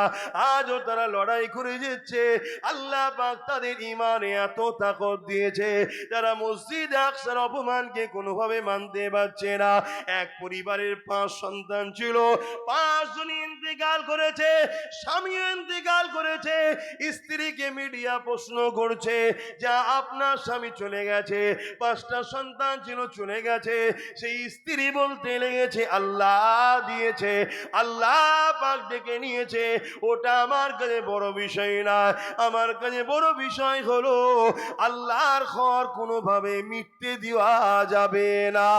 আজও তারা লড়াই করে যাচ্ছে। আল্লাহ পাক তাদের ঈমানে এত তাকত দিয়েছে, তারা মসজিদ আকসার অপমানকে কোনোভাবে মানতে পারছে না। এক পরিবারের 5 সন্তান ছিল, 5 জন ইন্তেকাল করেছে, স্বামীও ইন্তেকাল করেছে। স্ত্রীকে মিডিয়া প্রশ্ন করছে, যা আপনার স্বামী চলে গেছে, 5টা সন্তান ছিল চলে গেছে। সেই স্ত্রী বলতে লেগেছে আল্লাহ দিয়েছে, আল্লাহ পাক ডেকে নিয়েছে, ওটা আমার কাছে বড় বিষয় না। আমার কাছে বড় বিষয় হলো আল্লাহর ঘর কোনোভাবে মিটতে দেওয়া যাবে না।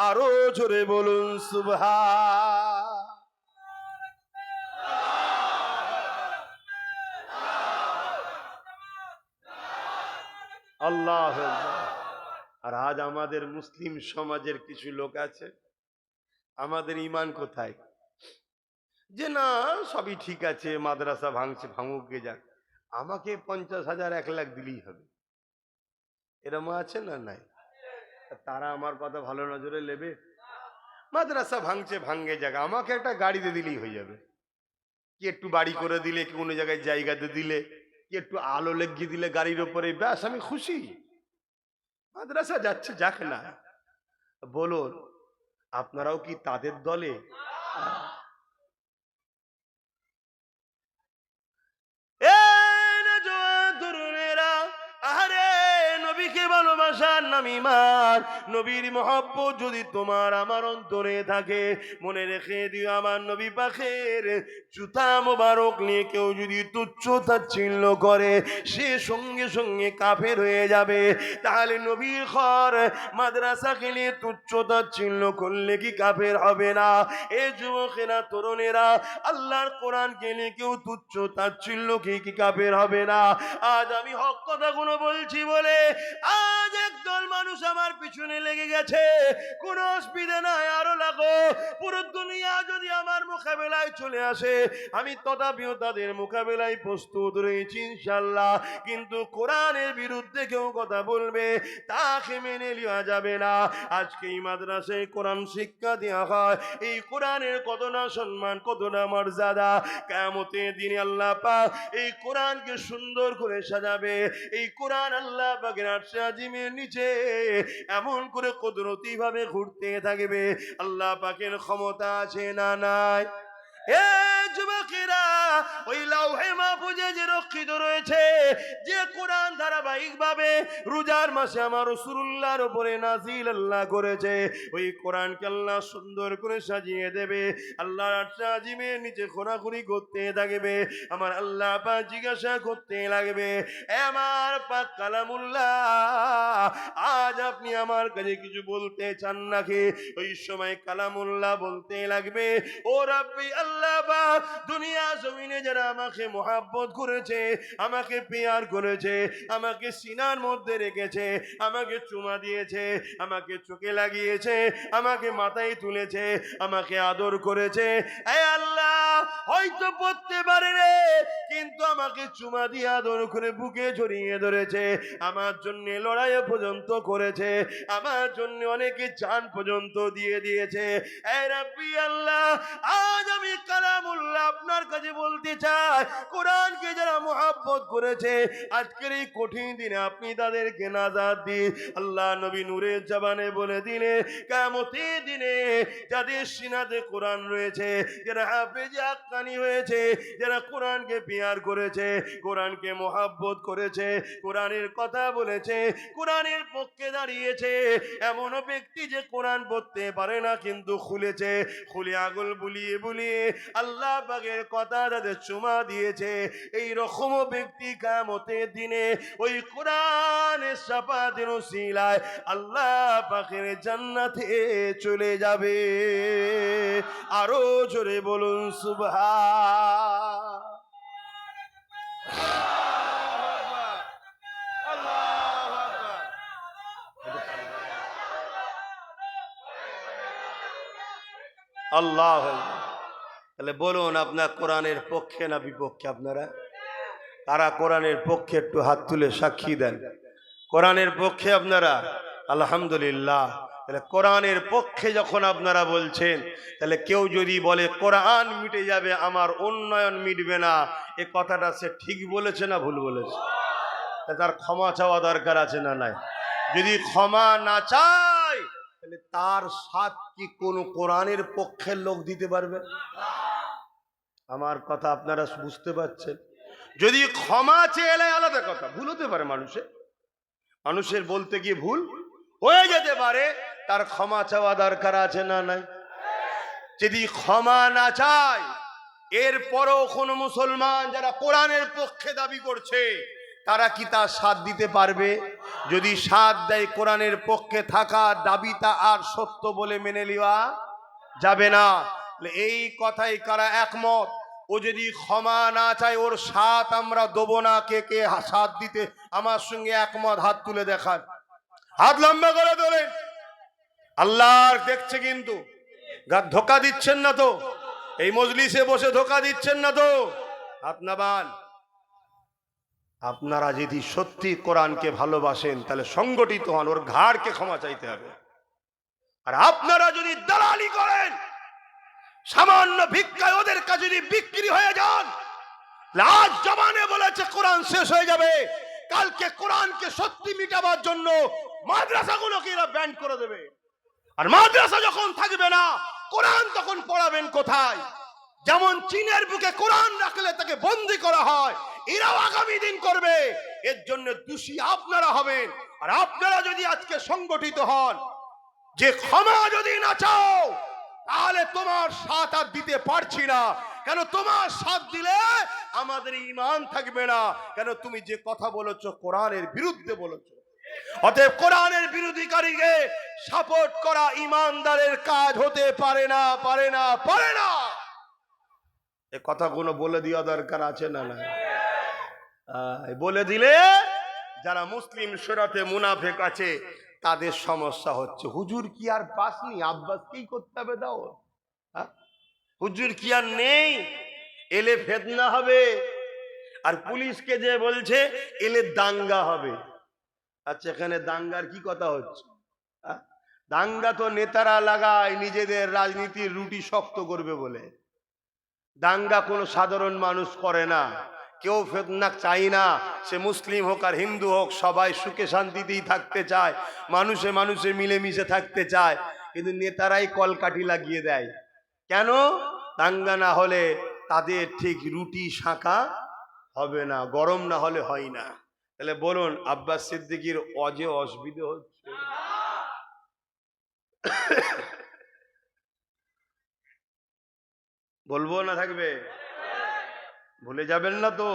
আরো জোরে বলুন সুবহান। আল্লাহ। আর আজ আমাদের মুসলিম সমাজের কিছু লোক আছে, আমাদের ঈমান কোথায়? যে না সবই ঠিক আছে, মাদ্রাসা ভাঙছে ভাঙুক গে যাক, আমাকে 50,000 1 লাখ দিলেই হবে, এরম আছে না? নাই। তারা আমার কথা ভালো নজরে নেবে? মাদ্রাসা ভাঙছে ভাঙে যাক, আমাকে একটা গাড়িতে দিলেই হয়ে যাবে, কি একটু বাড়ি করে দিলে, কি কোনো জায়গায় জায়গাতে দিলে, কি একটু আলো লেগিয়ে দিলে গাড়ির উপরে, ব্যাস আমি খুশি। মাদ্রাসা যাচ্ছে যাক না। বলুন আপনারাও কি তাদের দলে? ভালোবাসার নাম ঈমান। নবীর মহব্বত যদি তোমার আমার অন্তরে থাকে, মনে রেখে দিও আমার নবী পাকের জুতা মোবারক নিয়ে কেউ যদি তুচ্ছ তাচ্ছিল্য করে, সে সঙ্গে সঙ্গে কাফের হয়ে যাবে। তাহলে নবীর ঘর মাদ্রাসাকে নিয়ে তুচ্ছ তাচ্ছিল্য করলে কি কাফের হবে না? এ যুবকেরা, তরুণেরা, আল্লাহর কোরআনকে নিয়ে কেউ তুচ্ছ তাচ্ছিল্য কি কাফের হবে না? আজ আমি হক কথাগুলো বলছি বলে আজ একদল মানুষ আমার পিছনে লেগে গেছে। কোনো অসুবিধা নাই, আরো লাগো। পুরো দুনিয়া যদি আমার মোকাবেলায় চলে আসে, আমি তথাপিও তাদের মোকাবেলায় প্রস্তুত রয়েছি ইনশাআল্লাহ। কিন্তু কোরআনের বিরুদ্ধে কেউ কথা বলবে, তাকে মেনে নেওয়া যাবে না। আজকে এই মাদ্রাসায় কোরআন শিক্ষা দেওয়া হয়, এই কোরআনের কতটা সম্মান, কতটা মর্যাদা। কিয়ামতের দিনে আল্লাহ পাক এই কোরআনকে সুন্দর করে সাজাবে। এই কোরআন আল্লাহ পাকের আরশে আজিমের নিচে এমন করে কুদরতি ভাবে ঘুরতে থাকবে। আল্লাহ পাকের ক্ষমতা আছে না নাই? এ যুবকেরা, ওই লাউহে মাহফুজে যে রক্ষিত রয়েছে, যে কোরআন ধারাবাহিক ভাবে রোজার মাসে আমার রাসূলুল্লাহর উপরে নাজিল আল্লাহ করেছে, ওই কোরআনকে আল্লাহ সুন্দর করে সাজিয়ে দেবে। আল্লাহর আরশে আজিমের নিচে ঘোরাঘুরি করতে থাকবে। আমার আল্লাহ পাক জিজ্ঞাসা করতে লাগবে, আমার পাক কালামুল্লাহ, আজ আপনি আমার কাছে কিছু বলতে চান নাকি? ওই সময় কালামুল্লাহ বলতে লাগবে, ও রাব্বি আল্লাহ, আল্লাহ পাক দুনিয়া জমিনে যারা আমাকে মোহাব্বত করেছে, আমাকে পেয়ার করেছে, আমাকে সিনার মধ্যে রেখেছে, আমাকে চুমা দিয়েছে, আমাকে চোখে লাগিয়েছে, আমাকে মাথায় তুলেছে, আমাকে আদর করেছে, এ আল্লাহ হয়তো পড়তে পারে রে, কিন্তু আমাকে চুমা দিয়ে আদর করে বুকে জড়িয়ে ধরেছে, আমার জন্য লড়াই পর্যন্ত করেছে, আমার জন্য অনেকে জান পর্যন্ত দিয়ে দিয়েছে। এ রাব্বি আল্লাহ, আজ আমি কালামুল্লাহ আপনার কাছে বলতে চাই, কোরআনকে যারা মুহাব্বত করেছে আজকের এই কঠিন দিনে আপনি তাদেরকে নাজাত দিন। আল্লাহ নবী নূরের জবানে বলে দিলে কিয়ামতের দিনে যাদের সিনাতে কোরআন রয়েছে, যারা হাফেজে হাক্কানি হয়েছে, যারা কোরআনকে পিয়ার করেছে, কোরআনকে মুহাব্বত করেছে, কোরআনের কথা বলেছে, কোরআনের পক্ষে দাঁড়িয়েছে, এমন ব্যক্তি যে কোরআন পড়তে পারে না কিন্তু খুলেছে, খুলে আগুল বুলিয়ে বুলিয়ে আল্লাহ পাকের কথা তাদের চুমা দিয়েছে, এই রকম ব্যক্তি কিয়ামতের দিনে ওই কোরআনের শাফাতের ওসিলায় আল্লাহ পাকের জান্নাতে চলে যাবে। আরো জোরে বলুন সুবহান। আল্লাহ, তাহলে বলুন আপনার কোরআনের পক্ষে না বিপক্ষে? আপনারা তারা কোরআনের পক্ষে একটু হাত তুলে সাক্ষী দেন। কোরআনের পক্ষে আপনারা? আলহামদুলিল্লাহ। তাহলে কোরআনের পক্ষে যখন আপনারা বলছেন, তাহলে কেউ যদি বলে কোরআন মিটে যাবে আমার উন্নয়ন মিটবে না, এ কথাটা সে ঠিক বলেছে না ভুল বলেছে? তার ক্ষমা চাওয়া দরকার আছে না নাই? যদি ক্ষমা না চায় তাহলে তার সাথ কি কোন কোরআনের পক্ষের লোক দিতে পারবে? আমার কথা আপনারা বুঝতে পারছেন? যদি ক্ষমা চেয়ে আলাদা কথা, ভুল হতে পারে, মানুষের বলতে গিয়ে ভুল হয়ে যেতে পারে, তার ক্ষমা চাওয়া দরকার আছে না নাই? যদি ক্ষমা না চায়, এরপরও কোন মুসলমান যারা কোরআনের পক্ষে দাবি করছে তারা কি তার সাথ দিতে পারবে? যদি সাথ দেয়, কোরআনের পক্ষে থাকা দাবিটা আর সত্য বলে মেনে নেওয়া যাবে না। এই কথাই কারা একমত? ও যদি ক্ষমা না চায়, ওর সাথ আমরা দেবো না। কে কে সাথ দিতে আমার সঙ্গে একমত? হাত তুলে দেখান, হাত লম্বা করে তোলেন। আল্লাহর দেখছে কিন্তু, ধোকা দিচ্ছেন না তো? এই মজলিসে বসে ধোকা দিচ্ছেন না তো? হাত নামান। আপনারা যদি সত্যি কোরআনকে ভালোবাসেন তাহলে সংগঠিত হন, ওর ঘাড়কে ক্ষমা চাইতে হবে। আর আপনারা যদি দালালি করেন, সামান্য ভিক্ষায় ওদের কাছে যদি বিক্রি হয়ে যান, আজ জমানে বলেছে কোরআন শেষ হয়ে যাবে, কালকে কোরআনকে সত্যি মিটাবার জন্য মাদ্রাসাগুলোকে এরা ব্যান করে দেবে। আর মাদ্রাসা যখন থাকবে না, কোরআন তখন পড়াবেন কোথায়? যেমন চীনের বুকে কোরআন রাখলে তাকে বন্দী করা হয়, এরাও আগামী দিন করবে। এর জন্য দোষী আপনারা হবেন। আর আপনারা যদি আজকে সংগঠিত হন, যে ক্ষমা যদি না চাও, তাহলে তোমার সাথ আর দিতে পারছি না। কেন? তোমার সাথ দিলে আমাদের ঈমান থাকবে না। কেন? তুমি যে কথা বলেছো কোরআনের বিরুদ্ধে বলেছো। অতএব কোরআনের বিরোধীকারীকে সাপোর্ট করা ঈমানদারের কাজ হতে পারে না, পারে না, পারে না। এই কথাগুলো বলে দেওয়া দরকার আছে না না? বলে দিলে যারা মুসলিম শরীয়তে মুনাফিক আছে তাদের সমস্যা হচ্ছে। হুজুর কি আর পাসনি? আব্বাসকেই করতে হবে দাও। হুজুর কি আর নেই? এলে ফিতনা হবে। আর পুলিশকে যে বলছে এলে দাঙ্গা হবে। আচ্ছা, এখানে দাঙ্গার কি কথা হচ্ছে? দাঙ্গা তো নেতারা লাগায় নিজেদের রাজনীতির রুটি শক্ত করবে বলে। দাঙ্গা কোনো সাধারণ মানুষ করে না। কেউ ফিতনা চাই না, সে মুসলিম হোক আর হিন্দু হোক, সবাই সুখে শান্তিতেই থাকতে চায়, মানুষে মানুষে মিলেমিশে থাকতে চায়। কিন্তু নেতারাই কলকাঠি লাগিয়ে দেয়। কেন? দাঙ্গা না হলে তাদের ঠিক রুটি শাঁকা হবে না, গরম না হলে হয় না। তাহলে বলুন, আব্বাস সিদ্দিকীর অজে অসুবিধে হচ্ছে? বলবো না থাকবে? ভুলে যাবেন না তো?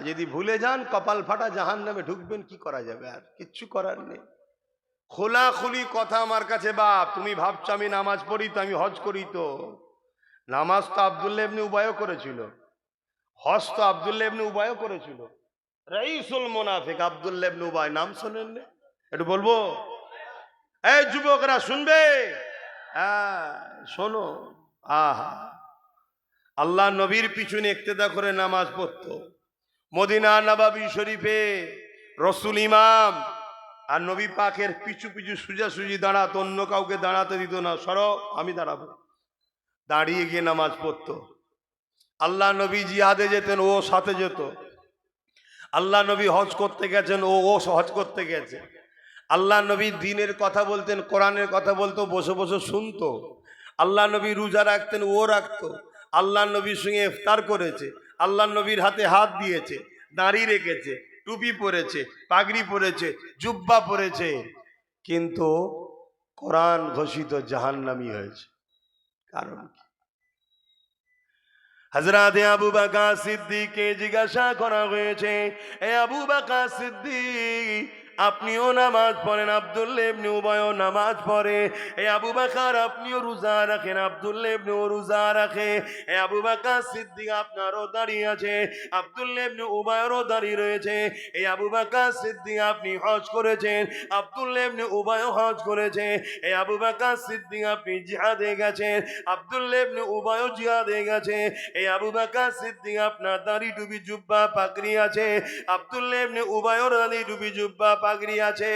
যদি ভুলে যান কপাল ফাটা জাহান্নামে ঢুকবেন। কি করা যাবে? আর কিচ্ছু করার নেই। খোলাখুলি কথা আমার কাছে। বাপ, তুমি ভাবছো আমি নামাজ পড়ি তো, আমি হজ করি তো। নামাজ তো আব্দুল্লাহ ইবনে উবাইও করেছিল, হজ তো আব্দুল্লাহ ইবনে উবাইও করেছিল। রাইসুল মুনাফিক আব্দুল্লাহ ইবনে উবাই, নাম শোনেন না? একটু বলবো? এই যুবকরা শুনবে? হ্যাঁ শোনো। আহা, আল্লাহ নবীর পিছনে ইক্তেদা করে নামাজ পড়তো। মদিনা নববী শরীফে রসুল ইমাম, আর নবী পাকের পিছু পিছু সোজাসুজি দাঁড়াতো, অন্য কাউকে দাঁড়াতে দিত না। সরো, আমি দাঁড়াবো। দাঁড়িয়ে গিয়ে নামাজ পড়তো। আল্লাহ নবী জিহাদে যেতেন, ও সাথে যেত। আল্লাহ নবী হজ করতে গেছেন, ও হজ করতে গেছে। আল্লাহ নবী দ্বীনের কথা বলতেন, কোরআনের কথা বলতো, বসে বসে শুনতো। আল্লাহ নবী রোজা রাখতেন, ও রাখতো। আল্লাহ নবীর সঙ্গে ইফতার করেছে, আল্লাহ নবীর হাতে হাত দিয়েছে, দাড়ি রেখেছে, টুপি পরেছে, পাগড়ি পরেছে, জুব্বা পরেছে, কিন্তু কোরআন ঘোষিত জাহান্নামী হয়েছে। কারণ কি? হযরত আবু বকর সিদ্দিককে জিজ্ঞাসা করা হয়েছে, এ আবু বকর সিদ্দিক, আপনিও নামাজ পড়েন, আব্দুল্লাহ ইবনে উবাইও নামাজ পড়ে। এ আবু বকর, আপনিও রোজা রাখেন, আব্দুল্লাহ ইবনে রোজা রাখে। এ আবু বকর সিদ্দিক, আপনারও দাড়ি আছে, আব্দুল্লাহ ইবনে উবাইয়েরও দাড়ি রয়েছে। এই আবু বকর সিদ্দিক, আপনি হজ করেছেন, আব্দুল্লাহ ইবনে উবাইও হজ করেছে। এই আবু বকর সিদ্দিক, আপনি জিহাদে গেছেন, আব্দুল্লাহ ইবনে উবাইও জিহাদে গেছে। এই আবু বকর সিদ্দিক, আপনার দাড়ি টুপি জুব্বা পাগড়ি আছে, আব্দুল্লাহ ইবনে উবাইয়ের দাড়ি টুপি জুব্বা পাগড়ি আছে।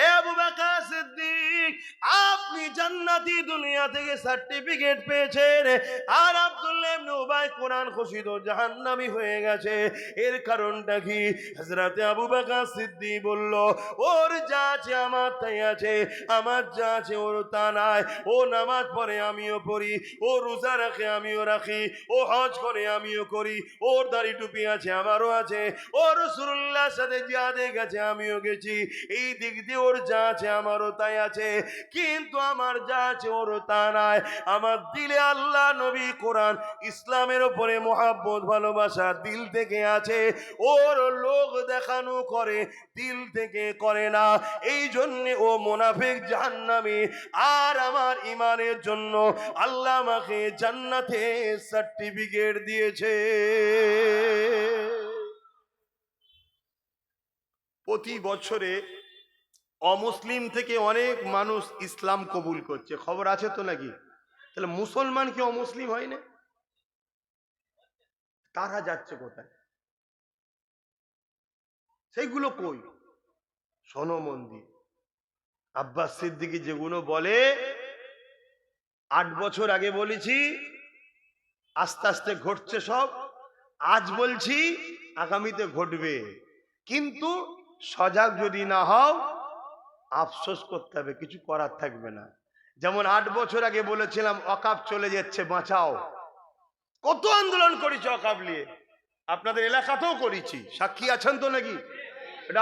এ আবু বকর সিদ্দিক, আপনি জান্নাতি দুনিয়া থেকে সার্টিফিকেট পেয়েছেন, আর আব্দুল্লাহ ইবনে উবাই কোরআন ঘোষিত জাহান্নামী হয়ে গেছে। এর কারণটা কি? হযরত আবু বকর সিদ্দিক বলল, ওর যা আছে আমার তাই আছে, আমার যা আছে ওর তা নাই। ও নামাজ পড়ে, আমিও পড়ি, ও রোজা রাখে, আমিও রাখি, ও হজ করে, আমিও করি, ওর দাড়ি টুপি আছে, আমারও আছে, ও রাসূলুল্লাহর সাথে জিহাদে গেছে, আমিও গেছি। এই দিক দিয়ে ওর যা আছে আমারও তাই আছে, কিন্তু আমার যা আছে ওর তা নাই। আমার দিলে আল্লাহ, নবী, কোরআন, ইসলামের উপরে মহাব্বত, ভালোবাসা দিল থেকে আছে। ওর লোক দেখানো করে, দিল থেকে করে না। এই জন্যে ও মুনাফিক, জাহান্নামী। আর আমার ইমানের জন্য আল্লাহ আমাকে জান্নাতে সার্টিফিকেট দিয়েছে। প্রতি বছরে অমুসলিম থেকে অনেক মানুষ ইসলাম কবুল করছে, খবর আছে তো নাকি? তাহলে মুসলমান কি অমুসলিম হয় না? তারা যাচ্ছে কোথায়? সেইগুলো কই? শোনো মন দিয়ে। আব্বাস সিদ্দিকী যেগুলো বলে, 8 বছর আগে বলেছি, আস্তে আস্তে ঘটছে সব। আজ বলছি, আগামীতে ঘটবে। কিন্তু সজাগ যদি না হও, আফসোস করতে হবে, কিছু করার থাকবে না। যেমন 8 বছর আগে বলেছিলাম ওয়াকফ চলে যাচ্ছে, বাঁচাও। কত আন্দোলন করেছি ওয়াকফ নিয়ে, আপনাদের এলাকাতেও করেছি, সাক্ষী আছেন তো নাকি?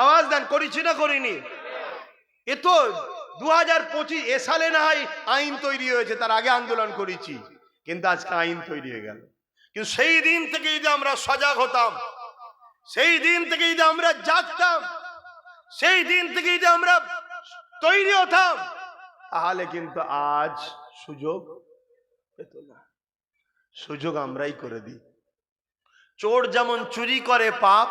আওয়াজ দেন, করেছি না করিনি? এ তো 2025 এ সালে না হয় আইন তৈরি হয়েছে, তার আগে আন্দোলন করেছি, কিন্তু আজকে আইন তৈরি হয়ে গেল। কিন্তু সেই দিন থেকে যদি আমরা সজাগ হতাম, সেই দিন থেকে যদি আমরা জাগতাম, সেই দিন থেকে যদি আমরা তৈরি হতাম, তাহলে কিন্তু আজ সুযোগ পেত না। সুযোগ আমরাই করে দিই। চোর যেমন চুরি করে পাপ,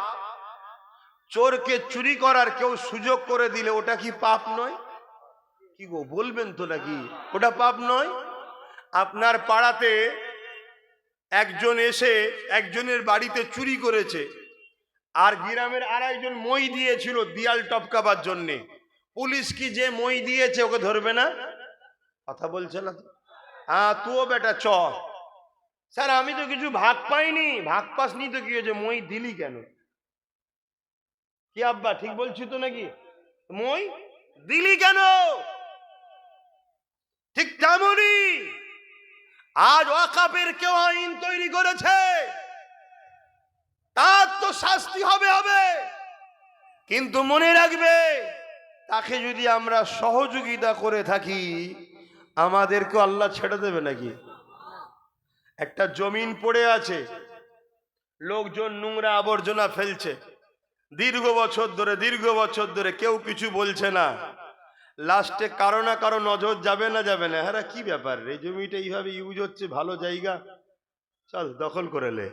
চোরকে চুরি করার কেউ সুযোগ করে দিলে ওটা কি পাপ নয়? কি গো, বলবেন তো নাকি? ওটা পাপ নয়? আপনার পাড়াতে একজন এসে একজনের বাড়িতে চুরি করেছে, আর গ্রামের আরেকজন মই দিয়েছিল দিয়াল টপকাবার জন্যে। পুলিশ কি যে মই দিয়েছে ওকে ধরবে না? কথা বলছে না তো? হ্যাঁ, তুও বেটা চ। স্যার, আমি তো কিছু ভাগ পাইনি। ভাগ পাসনি তো কি হয়েছে, মই দিলি কেন? কি আব্বা, ঠিক বলছি তো নাকি? মই দিলি কেন? ঠিক তেমনই আজ ওয়াকফের কেউ আইন তৈরি করেছে, তার তো শাস্তি হবে হবে, কিন্তু মনে রাখবে, তাকে যদি আমরা সহযোগিতা করে থাকি, আমাদেরকে আল্লাহ ছেড়ে দেবে নাকি? একটা জমিন পড়ে আছে, লোকজন নোংরা আবর্জনা ফেলছে, দীর্ঘ বছর ধরে কেউ কিছু বলছে না। লাস্টে কারো না কারো নজর যাবে না যাবে না, হ্যাঁ কি ব্যাপার রে, জমিটা এইভাবে ইউজ হচ্ছে, ভালো জায়গা, চল দখল করে লে।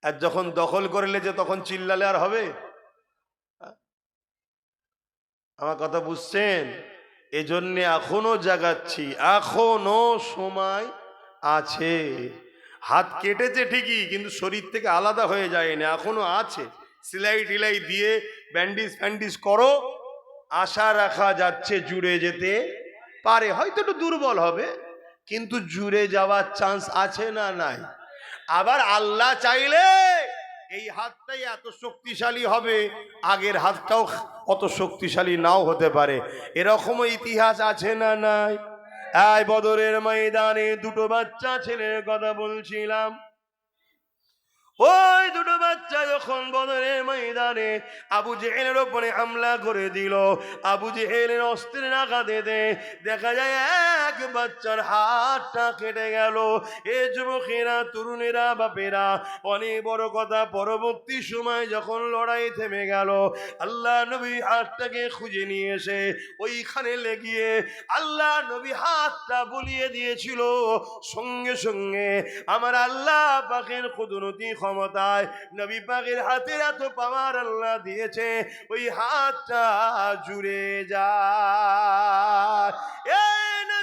আর যখন দখল করে লেছে তখন চিল্লালে আর হবে? আমার কথা বুঝছেন? এজন্য এখনো জাগাচ্ছি, এখনো সময় আছে। হাত কেটেছে ঠিকই, কিন্তু শরীর থেকে আলাদা হয়ে যায়নি, এখনো আছে। সেলাই টিলাই দিয়ে ব্যান্ডিজ ফ্যান্ডিজ করো, আশা রাখা যাচ্ছে জুড়ে যেতে পারে। হয়তো একটু দুর্বল হবে, কিন্তু জুড়ে যাওয়ার চান্স আছে না নাই? আবার আল্লাহ চাইলে এই হাতটাই এত শক্তিশালী হবে, আগের হাতটাও অত শক্তিশালী নাও হতে পারে। এরকমও ইতিহাস আছে না নাই? এই বদরের ময়দানে দুটো বাচ্চা ছেলের কথা বলছিলাম। ওই দুটো বাচ্চা যখন বদরের ময়দানে আবু জেহেলের উপরে হামলা করে দিল, আবু জেহেলের অস্ত্রের আঘাতে দেখা যায় এক বাচ্চার হাতটা কেটে গেল। এ যুবকেরা, তরুণেরা, বাপেরা, অনেক বড় কথা, পরবর্তী সময় যখন লড়াই থেমে গেল, আল্লাহ নবী হাতটাকে খুঁজে নিয়ে এসে ওইখানে লেগিয়ে আল্লাহ নবী হাতটা বলিয়ে দিয়েছিল। সঙ্গে সঙ্গে আমার আল্লাহ পাকের কুদরতি ক্ষমতায় নবী পাকের হাতের এত পাওয়ার আল্লাহ দিয়েছে, ওই হাতটা জুড়ে যায়। এই না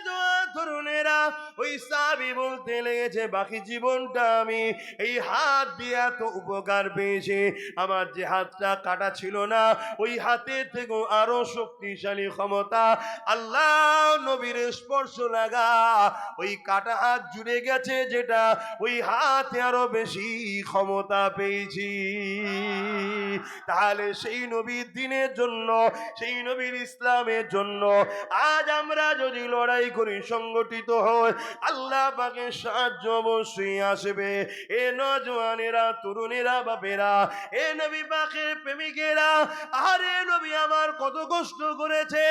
তরুণেরা, ওই সাহাবী বলতে লেগেছে, বাকি জীবনটা আমি এই হাত দিয়ে এত উপকার পেয়েছি, আমার যে হাতটা কাটা ছিল না, ওই হাতের থেকেও আরো শক্তিশালী ক্ষমতা আল্লাহ নবীর স্পর্শ লাগা ওই কাটা হাত জুড়ে গেছে, যেটা ওই হাতে আরো বেশি ক্ষমতা পেয়েছি। তাহলে সেই নবীর দিনের জন্য, সেই নবীর ইসলামের জন্য আজ আমরা যদি লড়াই করি, সংগঠিত হয়, আল্লাহ পাকের সাহায্য অবশ্যই আসবে। এ নওজওয়ানেরা, তরুণেরা, বাপেরা, এ নবী পাকের প্রেমিকেরা, আরে নবী আমার কত কষ্ট করেছে।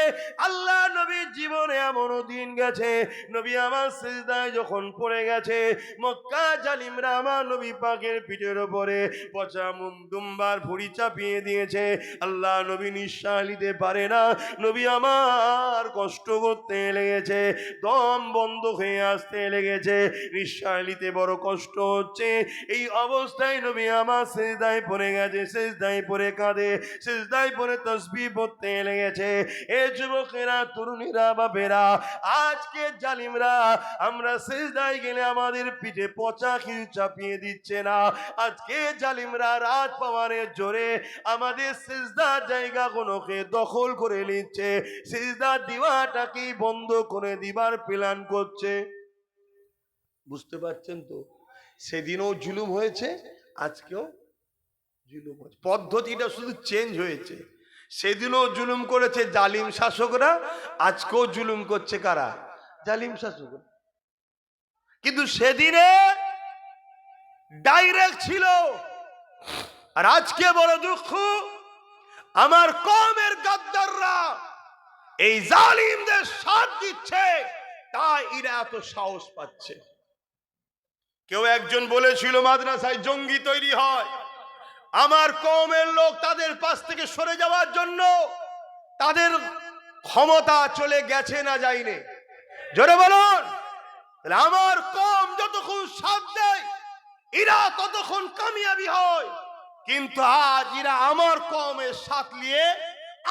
আল্লাহ নবীর জীবনে এমনও দিন গেছে, নবী আমার সিজদায় যখন পড়ে গেছে, মক্কা জালিমরা আমার নবী পাকের পিঠের উপরে পচা দুম্বার ভুঁড়ি চাপিয়ে দিয়েছে। আল্লাহ নবী নিঃশ্বাস নিতে পারে না, নবী আমার কষ্ট করতে লেগেছে, দম বন্ধ হয়ে আসতে লেগেছে, নিঃশ্বাস নিতে বড় কষ্ট হচ্ছে। এই অবস্থায় নবী আমার সিজদায় পড়ে গেছে, সিজদায় পড়ে কাঁদে, সিজদায় পড়ে তাসবিহ পড়তে লেগেছে। এ যুবকেরা, তরুণীরা, বাপেরা, আজকে জালিমরা আমরা সিজদায় গেলে আমাদের পিঠে পচা খিল চাপিয়ে দিচ্ছে না। আজকে জালিমরা রাত পাওয়ারের জোরে আমাদের সিজদার জায়গাগুলোকে দখল করে নিচ্ছে, সিজদা দিওয়াটাকে বন্ধ করে দিবার প্ল্যান করছে। বুঝতে পারছেন তো? সেদিনও জুলুম হয়েছে, আজকেও জুলুম হচ্ছে, পদ্ধতিটা শুধু চেঞ্জ হয়েছে। সেদিনও জুলুম করেছে জালিম শাসকরা, আজকেও জুলুম করছে কারা? জালিম শাসকরা। কিন্তু সেদিনে ডাইরেক্ট ছিল, আর আজকে বড় দুঃখ, আমার কওমের গাদ্দাররা এই জালিমদের সাথ দিচ্ছে, তাই এরা এত সাহস পাচ্ছে। কেউ একজন বলেছিল মাদ্রাসায় জঙ্গি তৈরি হয়, আমার কওমের লোক তাদের পাশ থেকে সরে যাওয়ার জন্য তাদের ক্ষমতা চলে গেছে না যায়নি? জোরে বলুন। আমার কওম যতক্ষণ সাথ দেয়, এরা ততক্ষণ কামিয়াবি হয়। কিন্তু আজ এরা আমার কওমের সাথ নিয়ে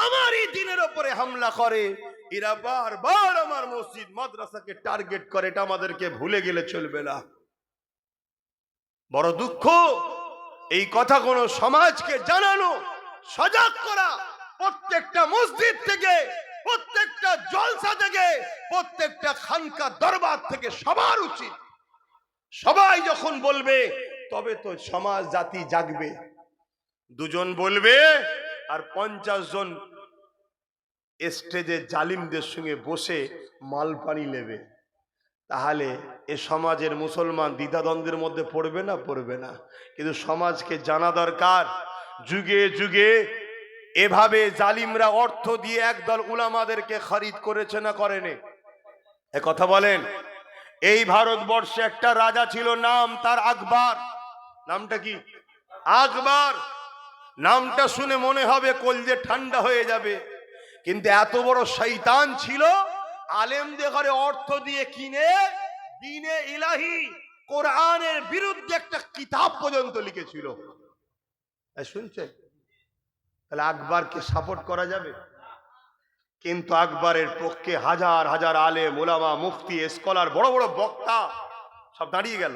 আমারই দিনের উপরে হামলা করে, এরা বারবার আমার মসজিদ মাদ্রাসাকে টার্গেট করে। এটা আমাদেরকে ভুলে গেলে চলবে না। বড় দুঃখ, এই কথা কোন সমাজকে জানানো, সজাগ করা, প্রত্যেকটা মসজিদ থেকে, প্রত্যেকটা জলসা থেকে, প্রত্যেকটা খানকা দরবার থেকে সবার উচিত। সবাই যখন বলবে তবে তো সমাজ জাতি জাগবে। দুজন বলবে আর 50 জন স্টেজে জালিমদের সঙ্গে বসে মালপানি নেবে, তাহলে এ সমাজের মুসলমান দ্বিধাদ্বন্দ্বের মধ্যে পড়বে না? পড়বে না। কিন্তু সমাজকে জানা দরকার, যুগে যুগে এভাবে জালিমরা অর্থ দিয়ে একদল উলামাদেরকে খরিদ করেছে না করেনি? এ কথা বলেন। এই ভারতবর্ষে একটা রাজা ছিল, নাম তার আকবর। নামটা কি? আকবর। নামটা শুনে মনে হবে কলজে ঠান্ডা হয়ে যাবে। কিন্তু এত বড় শয়তান ছিল, আলেমদের ঘরে অর্থ দিয়ে কিনে দ্বীনে ইলাহি কোরআনের বিরুদ্ধে একটা কিতাব পর্যন্ত লিখেছিল। শুনছেন? তাহলে আকবরকে সাপোর্ট করা যাবে? কিন্তু আকবরের পক্ষে হাজার হাজার আলেম, ওলামা, মুফতি, স্কলার, বড় বড় বক্তা সব দাঁড়িয়ে গেল।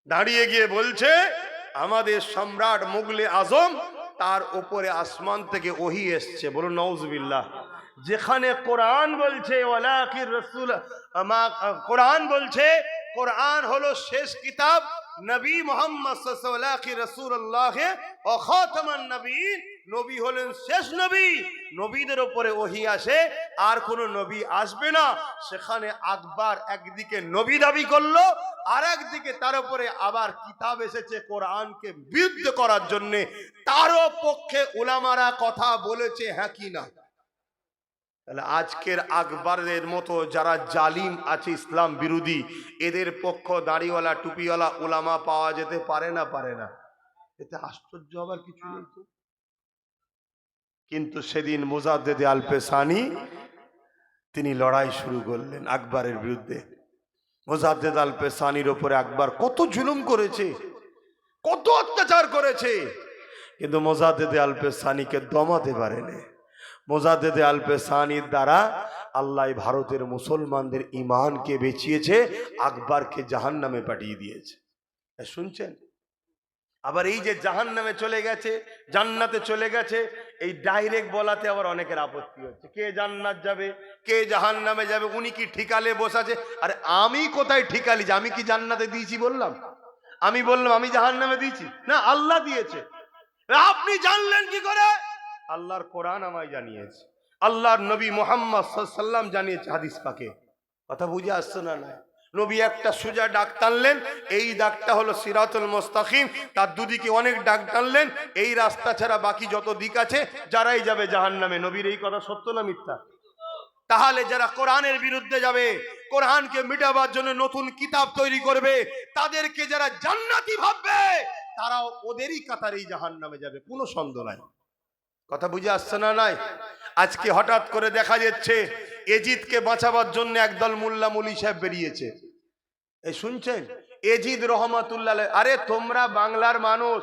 দাঁড়িয়ে গিয়ে বলছে, আমাদের সম্রাট মুগলে আজম, তার উপরে আসমান থেকে ওহী এসছে। বলুন নাউজুবিল্লাহ। যেখানে কোরআন বলছে ওয়ালাকির রাসূল, কোরআন বলছে কোরআন হলো শেষ কিতাব, নবী মুহাম্মদ সাল্লাল্লাহু আলাইহি রাসূলুল্লাহ ওয়া খাতামান নবীন, নবী হলেন শেষ নবী, নবীদের উপরে ওহী আসে, আর কোন নবী আসবে না। সেখানে আকবর একদিকে নবী দাবি করলো, আর একদিকে তার উপরে আবার কিতাব এসেছে কোরআনকে বিরুদ্ধ করার জন্য। তারও পক্ষে উলামারা কথা বলেছে, হ্যাঁ কি না? তাহলে আজকের আকবরের মতো যারা জালিম আছে ইসলাম বিরোধী, এদের পক্ষ দাড়িওয়ালা টুপিওয়ালা উলামা পাওয়া যেতে পারে না? পারে না? এতে আশ্চর্য হবার কিছু নেই তো। কিন্তু সেদিন মুজাদ্দেদ আল পেসানি তিনি লড়াই শুরু করলেন আকবরের বিরুদ্ধে। মুজাদ্দেদ আল পেসানির উপরে আকবর কত জুলুম করেছে, কত অত্যাচার করেছে, কিন্তু মুজাদ্দেদ আল পেসানিকে দমাতে পারেনি। মুজাদ্দেদ আল পেসানির দ্বারা আল্লাহ ভারতের মুসলমানদের ঈমানকে বেঁচিয়েছে, আকবরকে জাহান্নামে পাঠিয়ে দিয়েছে। শুনছেন? আবার এই যে জাহান্নামে চলে গেছে, জান্নাতে চলে গেছে, এই ডাইরেক্ট বলাতে আবার অনেকের আপত্তি হচ্ছে। কে জান্নাত যাবে, কে জাহান্নামে যাবে, উনি কি ঠিকালে বসাছে? আরে আমি কোথায় ঠিকালি? আমি কি জান্নাতে দিয়েছি বললাম? আমি বললাম আমি জাহান্নামে দিয়েছি? না, আল্লাহ দিয়েছে। আপনি জানলেন কি করে? আল্লাহর কোরআন আমায় জানিয়েছে, আল্লাহর নবী মুহাম্মদ সাল্লাল্লাহু আলাইহি ওয়াসাল্লাম জানিয়েছে হাদিস পাকে। কথা বুঝে আসছে না? না, নবী একটা সোজা ডাক টানলেন, এই ডাকটা হলো সিরাতুল মুস্তাকিম, তার দুদিকে অনেক ডাক টানলেন, এই রাস্তা ছাড়া বাকি যত দিক আছে যারাই যাবে জাহান্নামে। নবীর এই কথা সত্য না মিথ্যা? তাহলে যারা কোরআনের বিরুদ্ধে যাবে, কোরআনকে মিটাবার জন্য নতুন কিতাব তৈরি করবে, তাদেরকে যারা জান্নাতি ভাববে, তারাও ওদেরই কাতারেই জাহান্নামে যাবে, কোনো সন্দেহ নাই। কথা বুঝে আসছে না? নাই। আজকে হঠাৎ করে দেখা যাচ্ছে এজিদকে বাঁচাবার জন্য একদল মোল্লা মুলি সাহেব বেরিয়েছে। এই শুনছেন? এজিদ রহমাতুল্লাহ। আরে তোমরা বাংলার মানুষ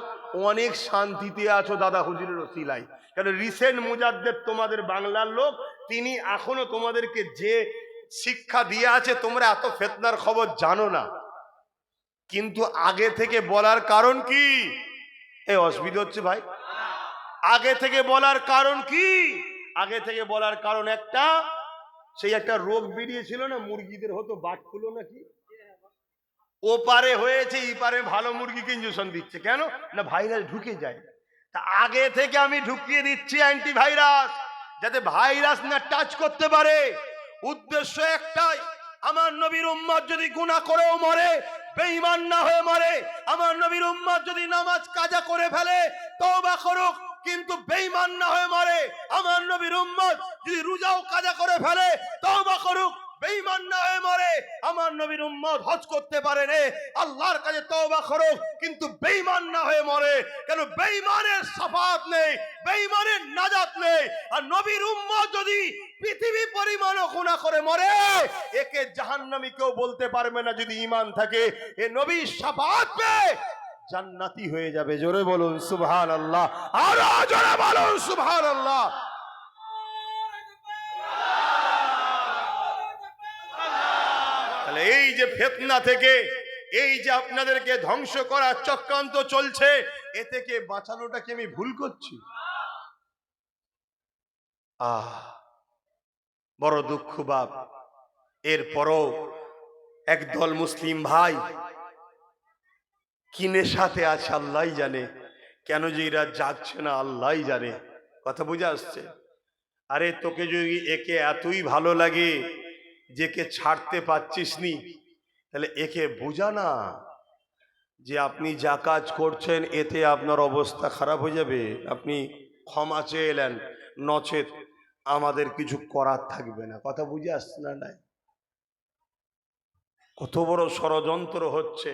অনেক শান্তিতে আছো দাদা হুজুরের ওসিলায়। কারণ রিসেন্ট মুজাদ্দেদ তোমাদের বাংলার লোক, তিনি এখনো তোমাদেরকে যে শিক্ষা দিয়ে আছে, তোমরা এত ফিতনার খবর জানো না। কিন্তু আগে থেকে বলার কারণ কি? এই অসুবিধা হচ্ছে ভাই। আগে থেকে বলার কারণ কি? আগে থেকে বলার কারণ একটা, সেই একটা রোগ বেরিয়েছিল না, মুরগিদের হতো বার্ড ফ্লু নাকি, ও পারে হয়েছে, এই পারে ভালো মুরগিকে ইঞ্জেকশন দিচ্ছে। কেন না? ভাইরাস ঢুকে যায়। তা আগে থেকে আমি ঢুকিয়ে দিচ্ছি অ্যান্টিভাইরাস, যাতে ভাইরাস না টাচ করতে পারে। উদ্দেশ্য একটাই, আমার নবীর উম্মত যদি গুনাহ করেও মরে, বেঈমান না হয়ে মরে, আমার নবীর উম্মত যদি নামাজ কাজা করে ফেলে, তওবা করুক, কিন্তু বেঈমান না হয়ে মরে। আমার নবীর উম্মত যদি রোজাও কাজা করে ফেলে, তওবা করুক, বেঈমান না হয়ে মরে। আমার নবীর উম্মত হজ করতে পারে রে, আল্লাহর কাছে তওবা করুক, কিন্তু বেঈমান না হয়ে মরে। কেন? বেঈমানের শাফাত নেই, বেঈমানের নাজাত নেই। আর নবীর উম্মত যদি পৃথিবী পরিমাণও গুনাহ করে মরে, একে জাহান্নামী কেউ বলতে পারবে না যদি ঈমান থাকে। এ নবীর শাফাত পেয়ে জান্নাতি হয়ে যাবে। জোরে বলুন সুবহানাল্লাহ, আরো জোরে বলুন সুবহানাল্লাহ। তাহলে এই যে ফিতনা থেকে, এই যে আপনাদেরকে ধ্বংস করার চক্রান্ত চলছে, এ থেকে বাঁচানোটা কি আমি ভুল করছি? বড় দুঃখ বাপ। এরপরও একদল মুসলিম ভাই কি নেশাতে আছে আল্লাহই জানে, কেন যে এরা যাচ্ছে না আল্লাহই জানে। কথা বুঝে আসছে? আরে তোকে যদি একে এতই ভালো লাগে যে কে ছাড়তে পারছিস নি, তাহলে একে বোঝা না যে আপনি যা কাজ করছেন এতে আপনার অবস্থা খারাপ হয়ে যাবে। আপনি ক্ষমা চেয়ে এলেন, নচেত আমাদের কিছু করার থাকবে না। কথা বুঝে আসছে না? নাই। কত বড় ষড়যন্ত্র হচ্ছে।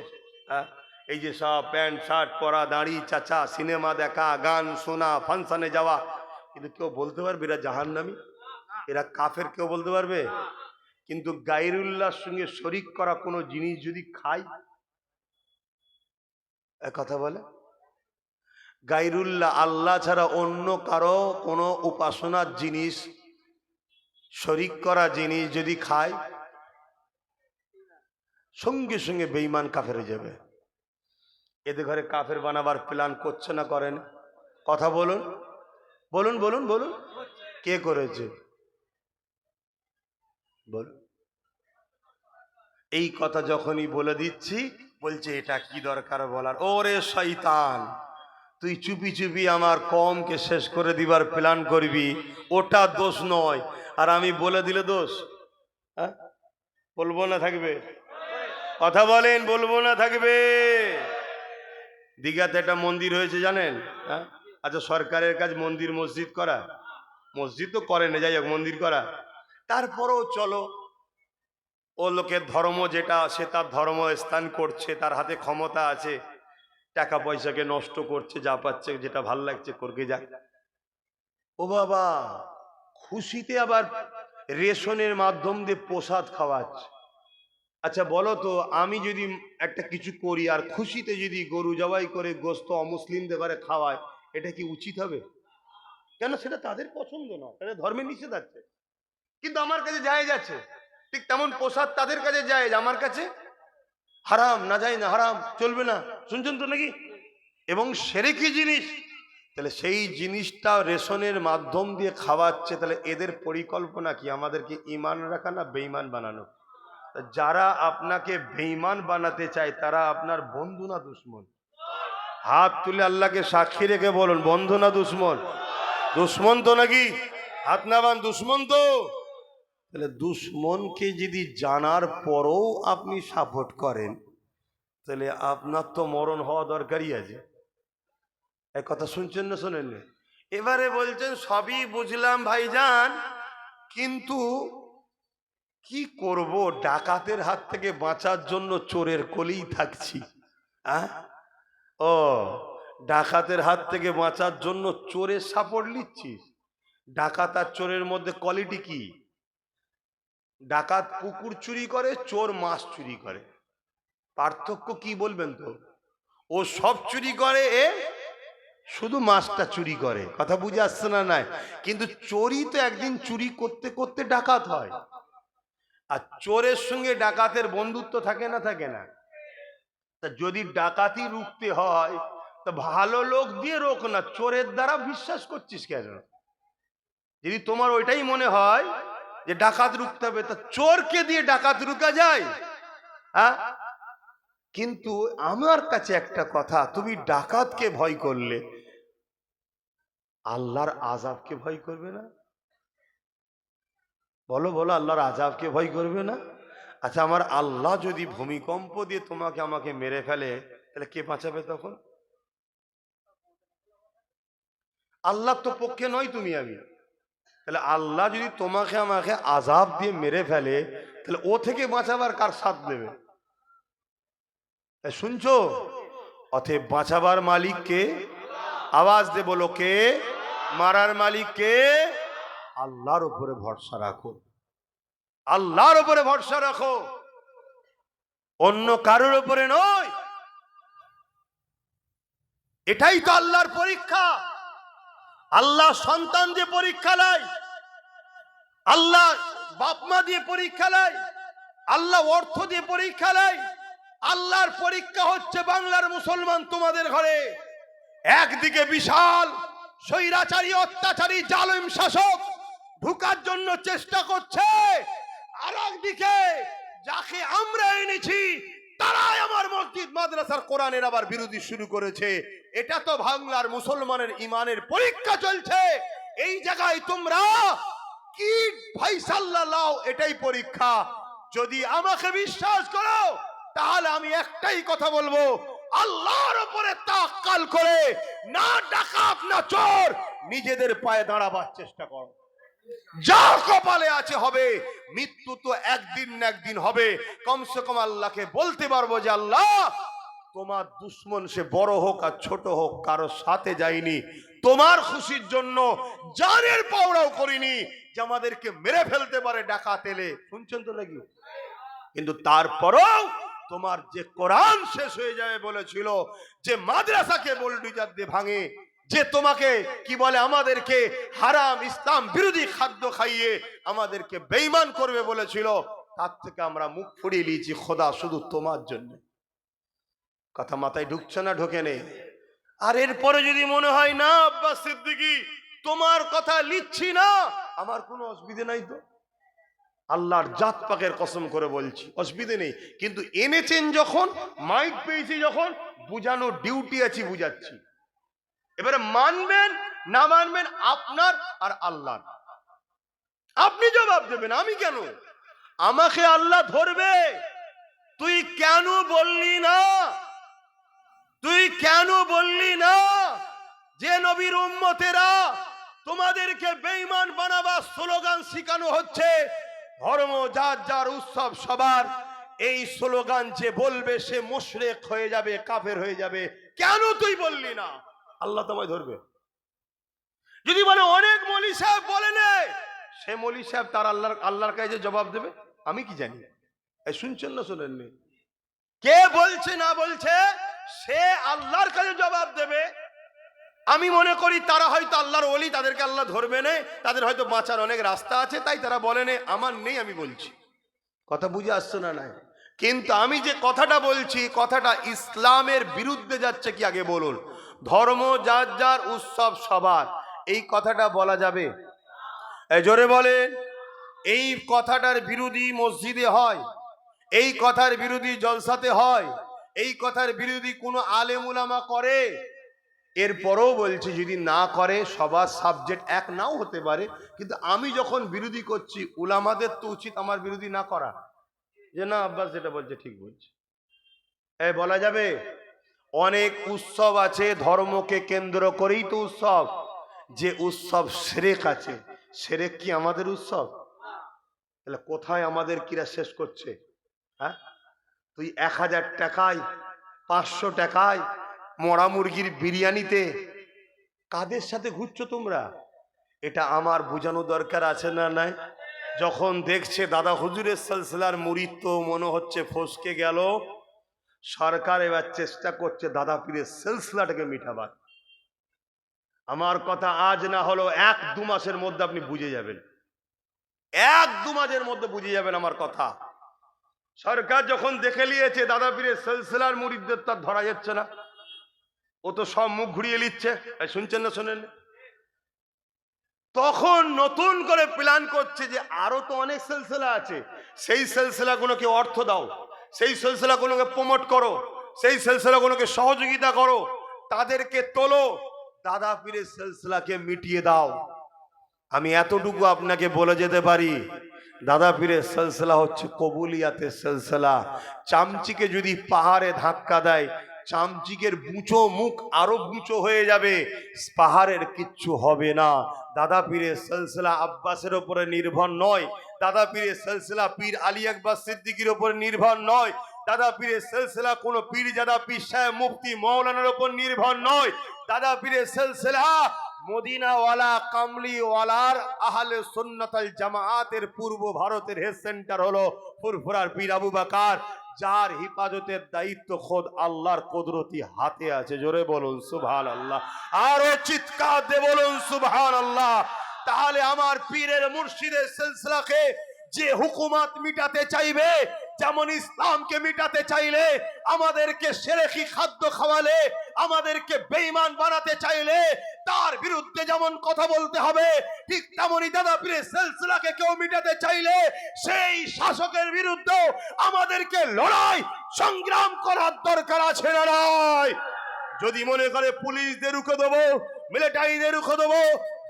এই যে সব প্যান্ট শার্ট পরা, দাড়ি চাচা, সিনেমা দেখা, গান শোনা, ফাংশনে যাওয়া, কিন্তু কেউ বলতে পারবে এরা জাহান্নামী, এরা কাফের, কেউ বলতে পারবে? কিন্তু গায়রুল্লাহর সঙ্গে শরিক করা কোনো জিনিস যদি খায়, কথা বলে গায়রুল্লাহ আল্লাহ ছাড়া অন্য কারো কোনো উপাসনার জিনিস, শরিক করা জিনিস যদি খায়, সঙ্গে সঙ্গে বেঈমান কাফের হয়ে যাবে। এদের ঘরে কাফের বানাবার প্ল্যান করছে না করেন? কথা বলুন, বলুন বলুন বলুন, কে করেছে বলুন? এই কথা যখনই বলে দিচ্ছি বলছে এটা কি দরকার বলার? ওরে শয়তান, তুই চুপি চুপি আমার কমকে শেষ করে দিবার প্ল্যান করবি, ওটা দোষ নয়, আর আমি বলে দিলে দোষ? হ্যাঁ, বলবো না থাকবে? কথা বলেন, বলবো না থাকবে? দীঘাতে একটা মন্দির হয়েছে জানেন? হ্যাঁ, আচ্ছা সরকারের কাজ মন্দির মসজিদ করা, মসজিদ তো করে না, যাই হোক মন্দির করা, তারপরও চলো ও লোকের ধর্ম যেটা, সে তার ধর্ম স্থান করছে, তার হাতে ক্ষমতা আছে, টাকা পয়সাকে নষ্ট করছে, যা পাচ্ছে যেটা ভাল লাগছে করকে যাক। ও বাবা, খুশিতে আবার রেশনের মাধ্যম দিয়ে প্রসাদ খাওয়াচ্ছে। আচ্ছা বলো তো, আমি যদি একটা কিছু করি আর খুশিতে যদি গরু জবাই করে গোস্ত অমুসলিমদের ঘরে খাওয়ায়, এটা কি উচিত হবে? কেন, সেটা তাদের পছন্দ না, তাদের ধর্মে নিষেধ আছে, কিন্তু আমার কাছে জায়েজ আছে। ঠিক তেমন প্রসাদ তাদের কাছে জায়েজ, আমার কাছে হারাম। না যায় না, হারাম, চলবে না, শুনছেন তো নাকি? এবং শিরকি জিনিস, তাহলে সেই জিনিসটা রেশনের মাধ্যম দিয়ে খাওয়াচ্ছে, তাহলে এদের পরিকল্পনা কি? আমাদেরকে ঈমান রাখা না বেঈমান বানানো? যারা আপনাকে বেঈমান বানাতে চায় তারা আপনার বন্ধু না দুশমন? হাত তুলে আল্লাহকে সাক্ষী রেখে বলুন, বন্ধু না দুশমন? দুশমন তো নাকি? হাত নামান, দুশমন তো। তাহলে দুশমনকে যদি জানার পরও আপনি সাপোর্ট করেন, তাহলে আপনার তো মরণ হওয়া দরকারই আছে। এক কথা শুনছেন না শোনেন? এবারে বলছেন সবই বুঝলাম ভাইজান, কিন্তু কি করব, ডাকাতের হাত থেকে বাঁচার জন্য চোরের কোলেই থাকছি। ও, ডাকাতের হাত থেকে বাঁচার জন্য চোরের সাপোর্ট নিচ্ছিস? ডাকাত আর চোরের মধ্যে কোয়ালিটি কি? ডাকাত কুকুর চুরি করে, চোর মাছ চুরি করে, পার্থক্য কি বলবেন তো? ও সব চুরি করে, এ শুধু মাছটা চুরি করে। কথা বুঝে আসছে না? নাই, কিন্তু চোরই তো একদিন চুরি করতে করতে ডাকাত হয়। আর চোরের সঙ্গে ডাকাতের বন্ধুত্ব থাকে না থাকে না? তা যদি ডাকাতি রুখতে হয় তা ভালো লোক দিয়ে রোক না, চোরের দ্বারা বিশ্বাস করছিস কেন? যদি তোমার ওইটাই মনে হয় যে ডাকাত রুখতে হবে, তা চোরকে দিয়ে ডাকাত রুকা যায়? হ্যাঁ, কিন্তু আমার কাছে একটা কথা, তুমি ডাকাতকে ভয় করলে আল্লাহর আযাবকে ভয় করবে না? বলো বলো, আল্লাহর আযাবকে ভয় করবে না? আচ্ছা, আমার আল্লাহ যদি ভূমিকম্প দিয়ে তোমাকে আমাকে মেরে ফেলে, তাহলে কে বাঁচাবে তখন? আল্লাহ তো পক্ষে নয় তুমি আমি, তাহলে আল্লাহ যদি তোমাকে আমাকে আযাব দিয়ে মেরে ফেলে, তাহলে ও থেকে বাঁচাবার কার সাথ দেবে? শুনছো? অতএব বাঁচাবার মালিক কে? আওয়াজ দে বলো, কে? মারার মালিক কে? আল্লাহর উপরে ভরসা রাখো, আল্লাহর উপরে ভরসা রাখো, অন্য কারোর উপরে নয়। এটাই তো আল্লাহর পরীক্ষা। আল্লাহ সন্তান দিয়ে পরীক্ষা নেয়, আল্লাহ বাপ মা দিয়ে পরীক্ষা নেয়, আল্লাহ অর্থ দিয়ে পরীক্ষা নেয়। আল্লাহর পরীক্ষা হচ্ছে বাংলার মুসলমান তোমাদের ঘরে। একদিকে বিশাল স্বৈরাচারী অত্যাচারী জালিম শাসক ঢুকার জন্য চেষ্টা করছে, আর একদিকে যাকে আমরা এনেছি তারাই আমার মসজিদ মাদ্রাসার কোরআনের আবার বিরোধী শুরু করেছে। এটা তো বাংলার মুসলমানের ইমানের পরীক্ষা চলছে। এই জায়গায় তোমরা কি ফায়সালা লাও, এটাই পরীক্ষা। যদি আমাকে বিশ্বাস করো তাহলে আমি একটাই কথা বলবো, আল্লাহর উপরে তাওয়াক্কুল করে না ডাকাত না চোর, নিজেদের পায়ে দাঁড়াবার চেষ্টা করো। যা কপালে আছে হবে, মৃত্যু তো একদিন না একদিন হবে। কমসে কম আল্লাহকে বলতে পারবো যে আল্লাহ তোমার দুশ্মন সে বড় হোক আর ছোট হোক কারো সাথে যাইনি, তোমার খুশির জন্য জানের পাওড়াও করিনি যে আমাদেরকে মেরে ফেলতে পারে ডাকাত এলে। শুনছেন তো নাকি? কিন্তু তারপরেও তোমার যে কোরআন শেষ হয়ে যাবে বলেছিল, যে মাদ্রাসাকে বুলডোজার দিয়ে ভাঙে, যে তোমাকে কি বলে আমাদেরকে হারাম ইসলাম বিরোধী খাদ্য খাইয়ে আমাদেরকে বেঈমান করবে বলেছিল, তার থেকে আমরা মুখ ফুরিয়ে নিয়েছি খোদা শুধু তোমার জন্য। কথা মাথায় ঢুকছে না? ঢোকে নেই। আর এরপরে যদি মনে হয় না আব্বাস সিদ্দিকী তোমার কথা লিখছি না, আমার কোনো অসুবিধা নাই তো, আল্লাহর জাত পাকের কসম করে বলছি অসুবিধে নেই। কিন্তু এনেছেন যখন, মাইক পেয়েছি যখন, বুঝানো ডিউটি আছে, বুঝাচ্ছি। এবারে মানবেন না মানবেন আপনার আর আল্লাহর, আপনি জবাব দেবেন, আমি কেন? আমাকে আল্লাহ ধরবে। তুই কেন বললি না, তুই কেন বললি না যে নবীর উম্মতেরা তোমাদেরকে বেঈমান বানাবার স্লোগান শিখানো হচ্ছে, ধর্ম যার যার উৎসব সবার, এই স্লোগান যে বলবে সে মুশরিক হয়ে যাবে, কাফের হয়ে যাবে। কেন তুই বললি না? আল্লাহ তোমায় ধরবে। যদি বলে অনেক মৌলী সাহেব বলে নে, সে মৌলী সাহেব তার আল্লাহর কাছে জবাব দেবে, আমি কি জানি? শুনছেন না শোনেননি? কে বলছে না বলছে সে আল্লাহর কাছে জবাব দেবে। আমি মনে করি তারা হয়তো আল্লাহর ওলি, তাদেরকে আল্লাহ ধরবে না, তাদের হয়তো বাঁচার অনেক রাস্তা আছে, তাই তারা বলে না। আমার নেই, আমি বলছি। কথা বুঝে আসছে না? নাই। কিন্তু আমি যে কথাটা বলছি, কথাটা ইসলামের বিরুদ্ধে যাচ্ছে কি? আগে বলুন। ধর্ম যার যার উৎসব সবার, এই কথাটা বলা যাবে? জোরে বলেন। এই কথাটার বিরোধী মসজিদে হয়, এই কথার বিরোধী জলসাতে হয়, এই কথার বিরোধী কোনো আলেম উলামা করে। এরপরও বলছি যদি না করে, সবার সাবজেক্ট এক নাও হতে পারে, কিন্তু আমি যখন বিরোধী করছি উলামাদের তো উচিত আমার বিরোধী না করা, যে না আব্বাস যেটা বলছে ঠিক বলছে। বলা যাবে? অনেক উৎসব আছে ধর্মকে কেন্দ্র করেই তো উৎসব। যে উৎসব শিরক আছে, শিরক কি আমাদের উৎসব? তাহলে কোথায় আমাদের কিরা শেষ করছে? হ্যাঁ, তুই 1000 টাকায় 500 টাকায় মরা মুরগির বিরিয়ানিতে কাদের সাথে ঘুরছো তোমরা? এটা আমার বোঝানো দরকার আছে না নাই? যখন দেখছে দাদা হুজুরের সিলসিলার মুরিদ তো মনে হচ্ছে ফসকে গেল, সরকার এবার চেষ্টা করছে দাদা পীরের সিলসিলাটাকে মিটাবার। আমার কথা আজ না হলো 1-2 মাসের মধ্যে আপনি বুঝে যাবেন, 1-2 মাসের মধ্যে বুঝে যাবেন আমার কথা। সরকার যখন দেখে নিয়েছে দাদা পীরের সিলসিলার মুরিদদের তার ধরা যাচ্ছে না, ও তো সব মুখ ঘুরিয়ে নিচ্ছে, শুনছেন না শোনেন? তখন নতুন করে প্ল্যান করছে যে আরো তো অনেক সিলসিলা আছে, সেই সিলসিলাগুলোকে অর্থ দাও, সেই সিলসিলাগুলোকে প্রমোট করো, সেই সিলসিলাগুলোকে সহযোগিতা করো, তাদেরকে তোলো, দাদা পীরের সিলসিলাকে মিটিয়ে দাও। আমি এতটুকু আপনাকে বলে যেতে পারি, দাদা পীরের সিলসিলা হচ্ছে কবুলিয়াতের সিলসিলা। চামচিকে যদি পাহাড়ে ধাক্কা দেয়, চামচিকের বুঁচো মুখ আরো বুঁচো হয়ে যাবে, পাহাড়ের কিচ্ছু হবে না। দাদা পীরের সিলসিলা আব্বাসের উপরে নির্ভর নয়, দাদা পীরের সিলসিলা পীর আলী আকবর সিদ্দিকীর উপর নির্ভর নয়, দাদা পীরের সিলসিলা কোনো পীরজাদা পীর সাহেব মুফতি মৌলানার উপর নির্ভর নয়। দাদা পীরের সিলসিলা মদিনাওয়ালা কামলিওয়ালার আহলে সুন্নাত আল জামাআতের পূর্ব ভারতের হেড সেন্টার হলো ফুরফুরার পীর আবু বকর, যার হিফাজতের দায়িত্ব খোদ আল্লাহর কুদরতি হাতে আছে। জোরে বলুন সুবহানাল্লাহ, আরো চিৎকার দিয়ে বলুন সুবহানাল্লাহ। তাহলে আমার পীরের মুর্শিদের সিলসিলাকে যে হুকুমত মিটাতে চাইবে, যেমন ইসলামকে মিটাতে চাইলে, আমাদেরকে শিরকি খাদ্য খাওয়ালে, আমাদেরকে বেঈমান বানাতে চাইলে তার বিরুদ্ধে যেমন কথা বলতে হবে, ঠিক তেমনি দাদা পীরের সিলসিলাকে কেউ মিটাতে চাইলে সেই শাসকের বিরুদ্ধে আমাদেরকে লড়াই সংগ্রাম করার দরকার আছে না নাই? যদি মনে করে পুলিশদের রুখে দেবো, মিলিটারিদের রুখে দেবো,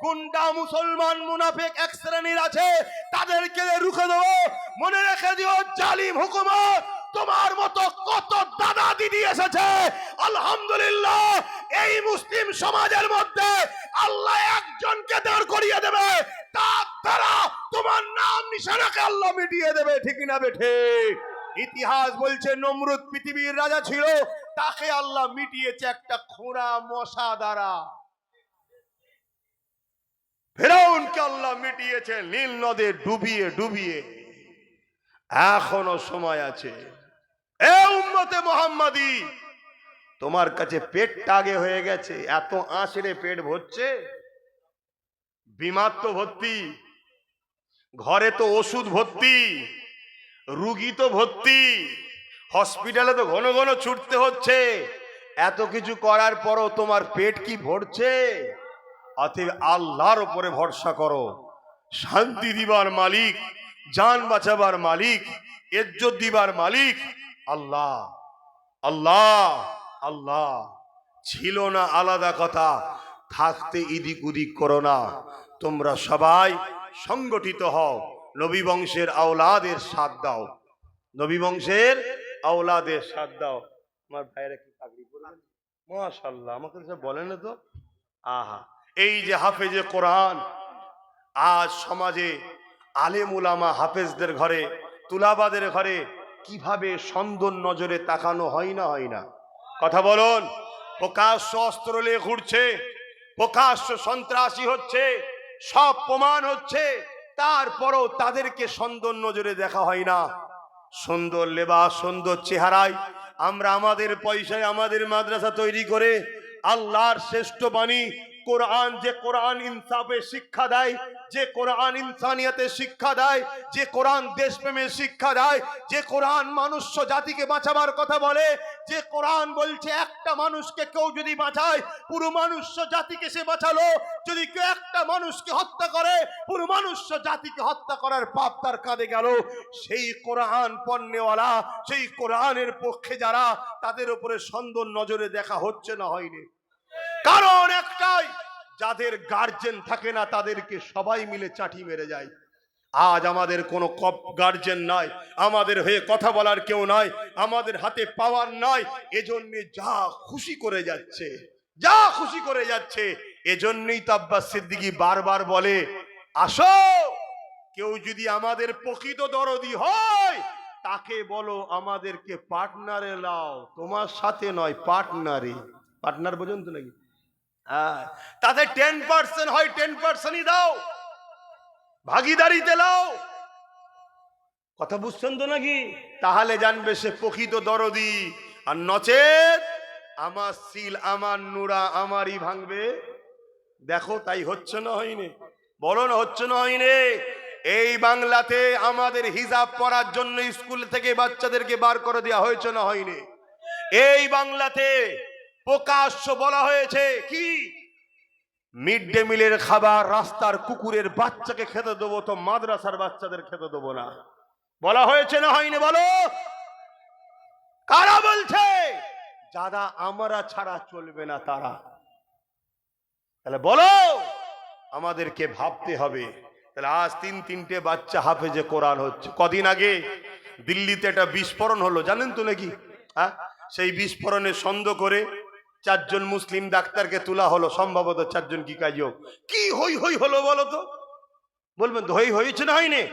গুন্ডা মুসলমান মুনাফিক এক শ্রেণীর আছে তাদেরকে রুখে দেবো, মনে রেখে দিও জালিম হুকুমত তোমার মতো কত দাদা দিদি এসেছে, আলহামদুলিল্লাহ এই মুসলিম সমাজের মধ্যে আল্লাহ একজনকে দাঁড় করিয়ে দেবে, তার দ্বারা তোমার নাম নিশানাকে আল্লাহ মিটিয়ে দেবে। ঠিক না বেঠে? ইতিহাস বলছে নমরুদ পৃথিবীর রাজা ছিল, তাকে আল্লাহ মিটিয়েছে একটা খোঁড়া মশা দ্বারা। ফেরাউনকে আল্লাহ মিটিয়েছে নীল নদে ডুবিয়ে ডুবিয়ে। এখনো সময় আছে। এ উম্মতে মুহাম্মাদি, তোমার কাছে পেট টাগে হয়ে গেছে, এত আঁচড়ে পেট ভরছে, বিমার তো ভর্তি, ঘরে তো ওষুধ ভর্তি, রুগী তো ভর্তি, হসপিটালে তো ঘন ঘন ছুটতে হচ্ছে, এত কিছু করার পরও তোমার পেট কি ভরছে? অতএব আল্লাহর উপরে ভরসা করো। শান্তি দিবার মালিক, জান বাঁচাবার মালিক, ইজ্জত দিবার মালিক আল্লাহ। আল্লাহ আল্লাহ ছিল না আলাদা কথা, থাকতে ইদিক উদিক করো না। তোমরা সবাই সংগঠিত হও, নবী বংশের আওলাদের সাথ দাও, নবী বংশের আওলাদের সাথ দাও। আমার ভাইরা কি পাগড়ি পরবেন? মাশাআল্লাহ, আমাকে বলেন না তো। আহা, এই যে হাফেজে কোরআন, আজ সমাজে আলেম উলামা হাফেজদের ঘরে, তুলাবাদের ঘরে কিভাবে সন্দন নজরে তাকানো হয় না হয় না? কথা বলুন। প্রকাশ্য অস্ত্র নিয়ে ঘুরছে, প্রকাশ্য সন্ত্রাসী হচ্ছে, সব প্রমাণ হচ্ছে, তারপরও তাদেরকে সন্দন নজরে দেখা হয় না। সুন্দর লেবাস, সুন্দর চেহারায় আমরা আমাদের পয়সায় আমাদের মাদ্রাসা তৈরি করে আল্লাহর শ্রেষ্ঠ বাণী কোরআন, যে কোরআন ইনসাফের শিক্ষা দেয়, যে কোরআন ইনসানিয়তের শিক্ষা দেয়, যে কোরআন দেশপ্রেমের শিক্ষা দেয়, যে কোরআন মনুষ্য জাতিকে বাঁচাবার কথা বলে, যে কোরআন বলছে একটা মানুষকে কেউ যদি বাঁচায় পুরো মনুষ্য জাতিকে সে বাঁচালো, যদি কেউ একটা মানুষকে হত্যা করে পুরো মনুষ্য জাতিকে হত্যা করার পাপ তার কাঁধে গেল। সেই কোরআন পণ্যওয়ালা, সেই কোরআনের পক্ষে যারা, তাদের উপরে সন্দন নজরে দেখা হচ্ছে না হয়নি? কারণ একটাই, যাদের গার্জেন থাকে না তাদেরকে সবাই মিলে চাটি মেরে যায়। আজ আমাদের কোনো গার্জেন নাই, আমাদের হয়ে কথা বলার কেউ নাই, আমাদের হাতে পাওয়ার নাই, এজন্য যা খুশি করে যাচ্ছে, যা খুশি করে যাচ্ছে। এজন্যই তো আব্বাস সিদ্দিকী বারবার বলে, আসো, কেউ যদি আমাদের প্রকৃত দরদি হয় তাকে বলো আমাদেরকে পার্টনারে লাও, তোমার সাথে নয়, পার্টনারে। পার্টনার বোঝেন তো নাকি? তাতে 10% হয়, 10%ই দাও, ভাগিদারিতে লাও। কথা বুঝছেন তো নাকি? তাহলে জানবে সে প্রকৃত দরদি। আর নচেত আমার সিল, আমার নুরা আমারই ভাঙবে। দেখো তাই হচ্ছে না হয়নি? বলো না হচ্ছে না হয়নি? এই বাংলাতে আমাদের হিজাব পরার জন্য স্কুল থেকে বাচ্চাদেরকে বার করে দেওয়া হয়েছে না হয়নি? এই বাংলাতে প্রকাশ্য বলা হয়েছে কি, মিড ডে মিলের খাবার রাস্তার কুকুরের বাচ্চাকে খেতে দেবো, তো মাদ্রাসার বাচ্চাদের খেতে দেবো না। বলা হয়েছে না হয়নি? বলো, কারা বলছে? যারা আমরা ছাড়া চলবে না তারা। তাহলে বলো, আমাদেরকে ভাবতে হবে। তাহলে আজ 3-3টে বাচ্চা হাফেজে কোরআন হচ্ছে। কদিন আগে দিল্লিতে একটা বিস্ফোরণ হলো, জানেন তো নাকি? হ্যাঁ, সেই বিস্ফোরণে সন্দেহ করে 4 জন মুসলিম ডাক্তারকে তোলা হলো, সম্ভবত 4 জন কি কাজ হোক। কি হই হই হলো বলো তো? বলবেন তো হই হয়েছে না হয়নি?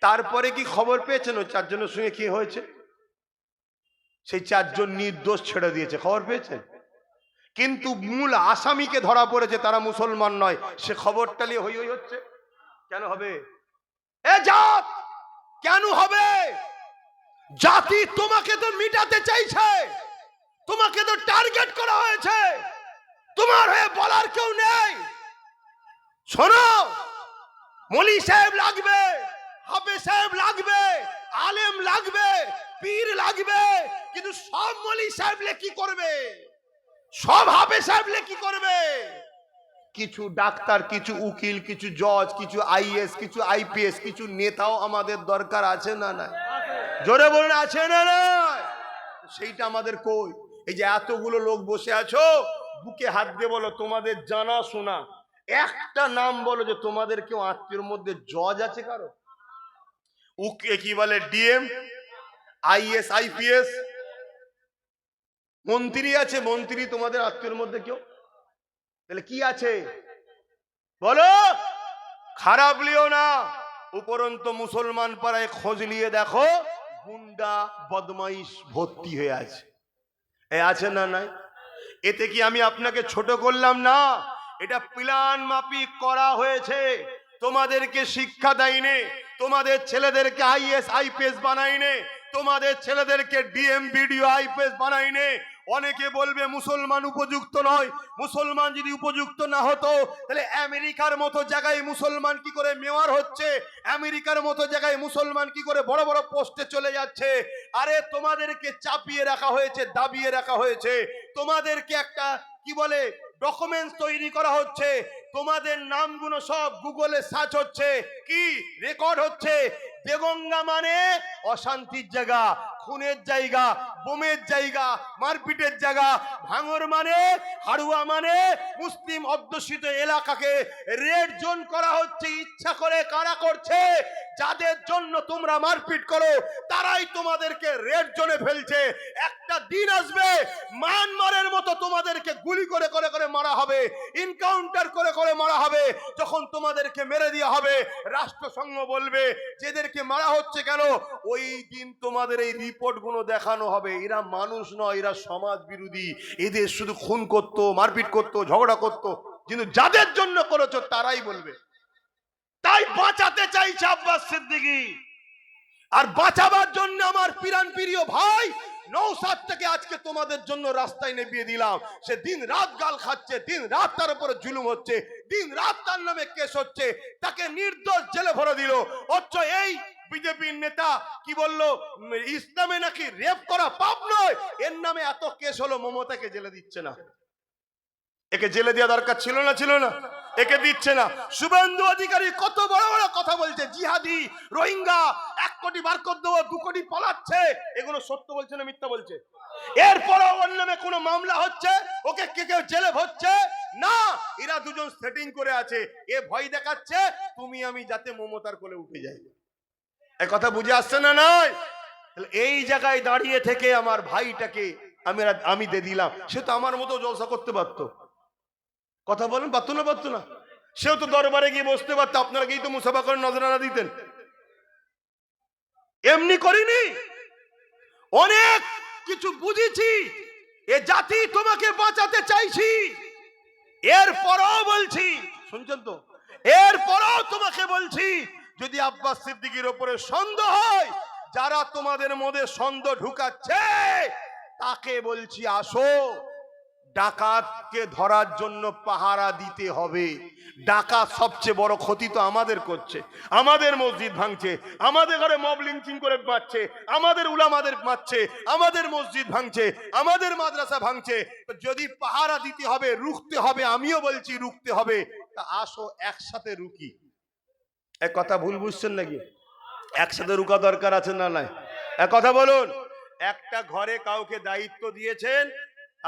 তারপরে কি খবর পেয়েছেন ওই 4 জনের সঙ্গে কি হয়েছে? সেই 4 জন নির্দোষ ছেড়ে দিয়েছে, খবর পেয়েছেন? কিন্তু মূল আসামিকে ধরা পড়েছে, তারা মুসলমান নয়, সে খবরটা নিয়ে হই হই হচ্ছে। কেন হবে? এ জাত কেন হবে? জাতি তোমাকে তো মিটাতে চাইছে, তোমাকে তো টার্গেট করা হয়েছে, তোমার হয়ে বলার কেউ নেই। শোনো, মলি সাহেব লাগবে, হাফেজ সাহেব লাগবে, আলেম লাগবে, পীর লাগবে, কিন্তু সব মলি সাহেবলে কি করবে? সব হাফেজ সাহেবলে কি করবে? কিছু ডাক্তার, কিছু উকিল, কিছু জজ, কিছু আইএস, কিছু আইপিএস, কিছু নেতাও আমাদের দরকার আছে না? না, জোরে বলুন, আছে না? না, সেইটা আমাদের কই? এই যে এতগুলো লোক বসে আছো, বুকে হাত দিয়ে বলো তোমাদের জানা শোনা একটা নাম বলো যে তোমাদের কেউ আত্মীয়র মধ্যে জজ আছে কারো? উকে কি বলে, ডিএম, আইএস, আইপিএস, মন্ত্রী আছে, মন্ত্রী তোমাদের আত্মীয়র মধ্যে কেউ? তাহলে কি আছে বলো? খারাপ লিও না, উপরন্তু মুসলমান পাড়ায় খোঁজ নিয়ে দেখো, গুন্ডা বদমাইশ ভর্তি হয়ে আছে। এ আছে না নাই? এতে কি আমি আপনাকে ছোট করলাম? না, এটা প্ল্যান মাফিক করা হয়েছে। তোমাদেরকে শিক্ষা দেয়নি, তোমাদের ছেলেদেরকে আইএস আইপিএস বানাইনে, তোমাদের ছেলেদেরকে ডিএম বিডিও আইপিএস বানাইনে। অনেকে বলবে মুসলমান উপযুক্ত নয়। মুসলমান যদি উপযুক্ত না হতো তাহলে আমেরিকার মতো জায়গায় মুসলমান কি করে মেয়র হচ্ছে, আমেরিকার মতো জায়গায় মুসলমান কি করে বড় বড় পোস্টে চলে যাচ্ছে? আরে তোমাদেরকে চাপিয়ে রাখা হয়েছে, দাবিয়ে রাখা হয়েছে। তোমাদেরকে একটা কি বলে ডকুমেন্টস তৈরি করা হচ্ছে, তোমাদের নামগুলো সব গুগলে সার্চ হচ্ছে, কি রেকর্ড হচ্ছে। দেগঙ্গা মানে অশান্তির জায়গা, খুনের জায়গা, বোমের জায়গা, মারপিটের জায়গা। ভাঙর মানে, হাড়ুয়া মানে মুসলিম অধ্যুষিত এলাকাকে রেড জোন করা হচ্ছে। ইচ্ছা করে কারা করছে? যাদের জন্য তোমরা মারপিট করো তারাই তোমাদেরকে রেড জোনে ফেলছে। একটা দিন আসবে মায়ানমারের মতো তোমাদেরকে গুলি করে করে করে মারা হবে, ইনকাউন্টার করে করে মারা হবে। যখন তোমাদেরকে মেরে দেওয়া হবে, রাষ্ট্রসংঘ বলবে যেদেরকে মারা হচ্ছে কেন, ওই দিন তোমাদের এই রিপোর্ট গুলো দেখানো হবে। এরা মানুষ নয়, এরা সমাজ বিরোধী। এদের শুধু খুন করতো, মারপিট করতো, ঝগড়া করতো, কিন্তু যাদের জন্য করেছো তারাই বলবে। তাই বাঁচাতে চাইছে আব্বাস সিদ্দিকী। আর বাঁচাবার জন্য আমার পিরান প্রিয় ভাই নওশাদ থেকে আজকে তোমাদের জন্য রাস্তায় নেবিয়ে দিলাম। সে দিন রাত গাল খাচ্ছে, দিন রাত তার উপরে জুলুম হচ্ছে, দিন রাত তার নামে কেস হচ্ছে, তাকে নির্দোষ জেলে ভরে দিল। অথচ এই বিজেপির নেতা কি বললো, ইসলামে নাকি রেপ করা পাপ নয়, এর নামে এত কেস হলো, মমতাকে জেলে দিচ্ছে না। একে জেলে দেওয়া দরকার ছিল না? ছিল না? একে দিচ্ছে না। শুভেন্দু অধিকারী কত বড় বড় কথা বলছে, জিহাদি, রোহিঙ্গা, 1 কোটি বার করে দেবো, 2 কোটি পালাচ্ছে। এগুলো সত্য বলছে না মিথ্যা বলছে? এরপরও ওর নামে কোনো মামলা হচ্ছে, ওকে কে কেউ জেলে ভরছে না। এরা দুজন সেটিং করে আছে, এ ভয় দেখাচ্ছে তুমি আমি যাতে মমতার কোলে উঠে যাই। এই কথা বুঝে আসছে না? নয়? এই জায়গায় দাঁড়িয়ে থেকে আমার ভাইটাকে আমি দিয়ে দিলাম। সে তো আমার মতো জলসা করতে পারতো। কথা বলেন, পারতো না? পারতো না? সেও তো দরবারে গিয়ে বসতে পারতো, আপনারা গিয়ে তো মুসাফা করে নজরানা দিতেন। এমনি করিনি, অনেক কিছু বুঝেছি। এ জাতি তোমাকে বাঁচাতে চাইছি। এরপরও বলছি, শুনছেন তো, এরপরও তোমাকে বলছি, যদি আব্বাস সিদ্দিকীর উপরে সন্দেহ হয়, যারা তোমাদের মধ্যে সন্দেহ ঢুকাচ্ছে তাকে বলছি আসো, ডাকাতকে ধরার জন্য পাহারা দিতে হবে। ডাকাত সবচেয়ে বড় ক্ষতি তো আমাদের করছে, আমাদের মসজিদ ভাঙছে, আমাদের ঘরে মব লিঞ্চিং করে মারছে, আমাদের উলামাদের মারছে, আমাদের মসজিদ ভাঙছে, আমাদের মাদ্রাসা ভাঙছে। যদি পাহারা দিতে হবে, রুখতে হবে, আমিও বলছি রুখতে হবে, তা আসো একসাথে রুকি। এক কথা ভুল বুঝছেন নাকি? একসাথে রুকা দরকার আছে না নাই? এক কথা বলুন। একটা ঘরে কাউকে দায়িত্ব দিয়েছেন,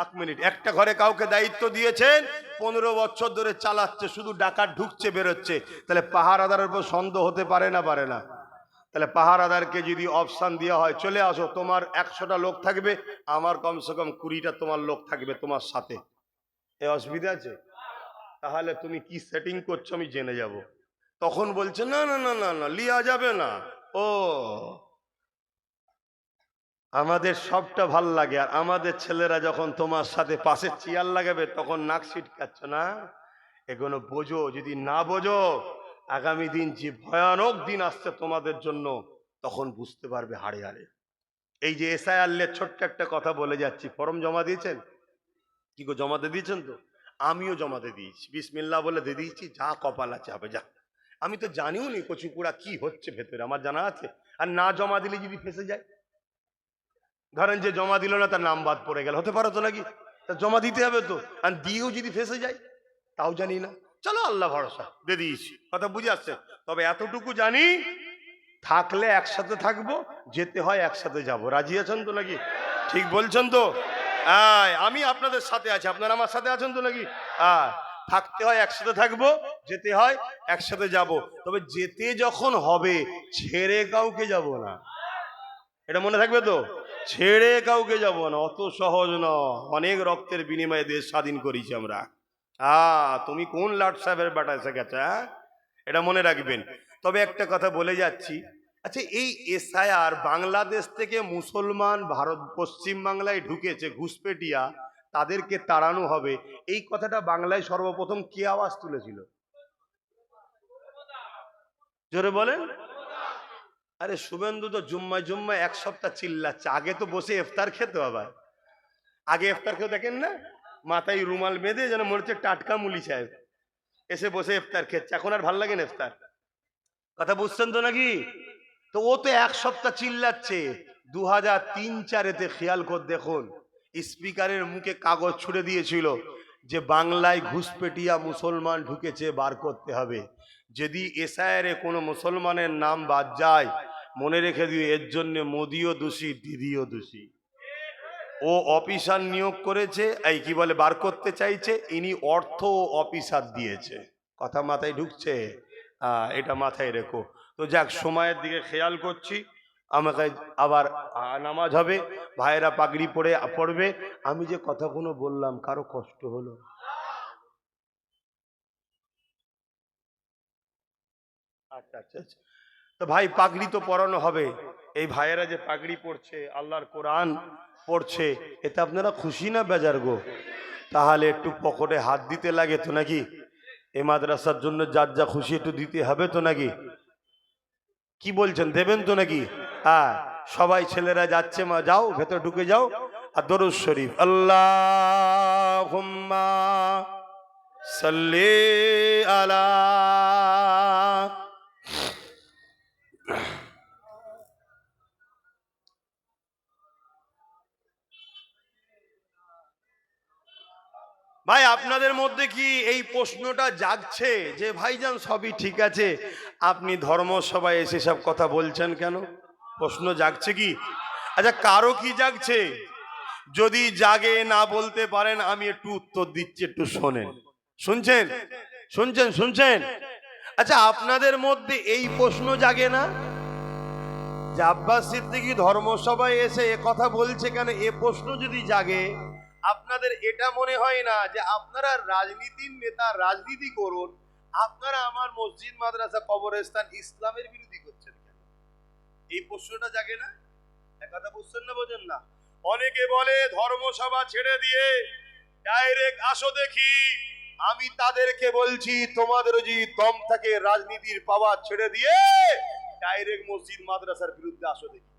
1 মিনিট, একটা ঘরে কাউকে দায়িত্ব দিয়েছেন, 15 বছর ধরে চালাচ্ছে, শুধু ডাকাত ঢুকছে বেরোচ্ছে, তাহলে পাহারাদারের উপর সন্দেহ হতে পারে না? পারে না? তাহলে পাহারাদারকে যদি অপশন দেওয়া হয়, চলে আসো, তোমার 100টা লোক থাকবে, আমার কমসে কম 20টা তোমার লোক থাকবে তোমার সাথে, এ অসুবিধা আছে? তাহলে তুমি কি সেটিং করছো আমি জেনে যাব। তখন বলছে না না না না না, লিয়া যাবে না। ও, আমাদের সবটা ভাল লাগে, আর আমাদের ছেলেরা যখন তোমার সাথে পাশে চেয়ার লাগাবে তখন নাক ছিটকাচ্ছ না। এগুলো বোঝো, যদি না বোঝো আগামী দিন যে ভয়ানক দিন আসছে তোমাদের জন্য, তখন বুঝতে পারবে হাড়ে হাড়ে। এই যে এসআইআর ছোট্ট একটা কথা বলে যাচ্ছি, ফর্ম জমা দিয়েছেন? কি গো, জমা দিয়ে দিয়েছেন তো? আমিও জমা দিয়ে দিয়েছি, বিসমিল্লাহ বলে দিয়ে দিয়েছি, যা কপাল আছে হবে যা। আমি তো জানিও নি কচুপুরা কি হচ্ছে ভেতরে, আমার জানা আছে? আর না জমা দিলে যদি ফেসে যায়, ধরেন যে জমা দিল না, তার নাম বাদ পড়ে গেল, হতে পারে তো নাকি? তা জমা দিতে হবে তো, আর দিয়েও যদি ফেসে যায় তাও জানি না। চলো আল্লাহ ভরসা, দিয়ে দিয়েছি। কথা বুঝে আসছে? তবে এতটুকু জানি, থাকলে একসাথে থাকবো, যেতে হয় একসাথে যাব। রাজি আছেন তো নাকি? ঠিক বলছেন তো? আমি আপনাদের সাথে আছি, আপনারা আমার সাথে আছেন তো নাকি? থাকতে হয় একসাথে থাকবো, যেতে হয় একসাথে যাব। তবে যেতে যখন হবে ছেড়ে কাউকে যাব না, এটা মনে থাকবে তো? ছেড়ে কাউকে যাব না, অত সহজ না। অনেক রক্তের বিনিময়ে দেশ স্বাধীন করেছি আমরা। তুমি কোন লাট সাহেবের বাটা এসে গেছে, এটা মনে রাখবেন। তবে একটা কথা বলে যাচ্ছি, আচ্ছা, এই এসআইআর বাংলাদেশ থেকে মুসলমান ভারত পশ্চিম বাংলায় ঢুকেছে ঘুষপেটিয়া, তাদেরকে তাড়ানো হবে, এই কথাটা বাংলায় সর্বপ্রথম কে আওয়াজ তুলেছিল? জোরে বলেন। আরে শুভেন্দু তো জুম্মায় জুম্মায় এক সপ্তাহ চিল্লাচ্ছে, আগে তো বসে ইফতার খেতে। আবার আগে ইফতার খেতে দেখেন না, মাথায় রুমাল বেঁধে যেন মনে হচ্ছে টাটকা মুলি সাহেব এসে বসে ইফতার খেচ্ছে। এখন আর ভাল লাগে না ইফতার। কথা বুঝছেন তো নাকি? তো ও তো এক সপ্তাহ চিল্লাচ্ছে। 2003-4-এ খেয়াল করে দেখুন, স্পিকারের মুখে কাগজ ছুড়ে দিয়েছিল যে বাংলায় ঘুষপেটিয়া মুসলমান ঢুকেছে, বার করতে হবে। যদি এসআইআরে কোনো মুসলমানের নাম বাদ যায়, মনে রেখে দিও এর জন্য মোদিও দোষী, দিদিও দোষী। ও অফিসার নিয়োগ করেছে, এই কি বলে বার করতে চাইছে, ইনি অর্থ ও অফিসার দিয়েছে। কথা মাথায় ঢুকছে? এটা মাথায় রেখো। তো যাক, সময়ের দিকে খেয়াল করছি, আমাকে আবার নামাজ হবে, ভাইয়েরা পাগড়ি পড়বে। আমি যে কথাগুলো বললাম কারো কষ্ট হলো? আচ্ছা আচ্ছা আচ্ছা। তো ভাই পাগড়ি তো পরানো হবে। এই ভাইয়েরা যে পাগড়ি পড়ছে, আল্লাহর কোরআন পড়ছে, এতে আপনারা খুশি না বেজার গো? তাহলে একটু পকেটে হাত দিতে লাগে তো নাকি? এই মাদ্রাসার জন্য যার যা খুশি একটু দিতে হবে তো নাকি? কি বলছেন, দেবেন তো নাকি? হ্যাঁ, সবাই ছেলেরা যাচ্ছে, মা যাও ভেতরে ঢুকে যাও, আর দরুদ শরীফ আল্লাহুম্মা সাল্লি আলা। ভাই আপনাদের মধ্যে কি এই প্রশ্নটা জাগছে যে ভাইজান সবই ঠিক আছে, আপনি ধর্মসভায় এসে সব কথা বলছেন কেন? প্রশ্ন জাগছে কি? আচ্ছা, কারো কি জাগছে? যদি জাগে, না বলতে পারেন, আমি একটু উত্তর দিচ্ছি, একটু শোনেন। শুনছেন শুনছেন শুনছেন? আচ্ছা, আপনাদের মধ্যে এই প্রশ্ন জাগে না যে আব্বাস সিদ্দিকী ধর্মসভায় এসে এ কথা বলছে কেন? এ প্রশ্ন যদি জাগে, আপনাদের এটা মনে হয় না যে আপনারা রাজনীতির নেতা, রাজনীতি করুন, আপনারা আমার মসজিদ মাদ্রাসা কবরস্থান ইসলামের বিরোধী করছেন কেন? এই প্রশ্নটা জাগে না? কথা বুঝছেন না, বোঝেন না? অনেকে বলে ধর্মসভা ছেড়ে দিয়ে ডাইরেক্ট আসো দেখি। আমি তাদেরকে বলছি, তোমাদের যদি দম থাকে রাজনীতির পাওয়ার ছেড়ে দিয়ে ডাইরেক্ট মসজিদ মাদ্রাসার বিরুদ্ধে আসো দেখি।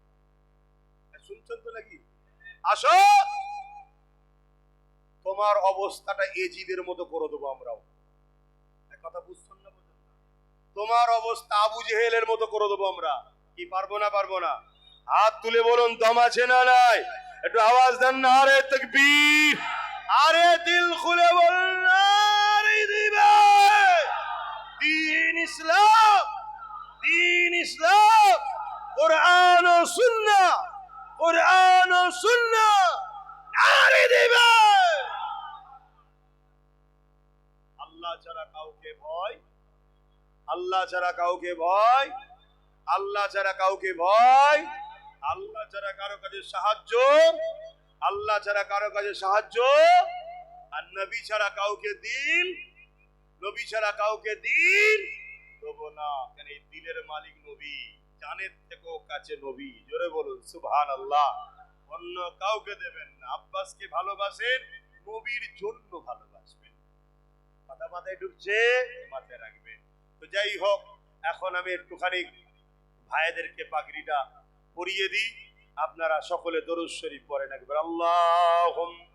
শুনছেন তো নাকি? আসো, তোমার অবস্থাটা এজিদের মতো করে দেবো আমরাও। কথা বুঝছেন না, বোঝেন না? তোমার অবস্থা আবু জেহেলের মতো করে দেবো আমরা। কি পারবো না? পারবো না? হাত তুলে বলুন, দম আছে না নাই? একটু আওয়াজ দেন না। আরে তাকবীর, আরে দিল খুলে বলুন নারে দিবে। দ্বীন ইসলাম, দ্বীন ইসলাম, কুরআন ও সুন্নাহ, কুরআন ও সুন্নাহ, নারে দিবে। আল্লাহ ছাড়া কাউকে ভয়, আল্লাহ ছাড়া কাউকে ভয়, আল্লাহ ছাড়া কাউকে ভয়, আল্লাহ ছাড়া কারো কাছে সাহায্য, আল্লাহ ছাড়া কারো কাছে সাহায্য, আর নবী ছাড়া কাউকে দিল, নবী ছাড়া কাউকে দিল দেবো না। কেন? এই দিলের মালিক নবী, জানের থেকেও কাছে নবী। জোরে বলুন সুবহানাল্লাহ। অন্য কাউকে দেবেন না। আব্বাসকে ভালোবাসেন, নবীর জন্য ভালোবাসবেন। কথা মাথায় ঢুকছে? মাথায় রাখবেন। তো যাই হোক, এখন আমি একটুখানি ভাইদেরকে পাগড়িটা পরিয়ে দিই। আপনারা সকলে দরুদ শরীফ পড়েন একবার। আল্লাহুম্মা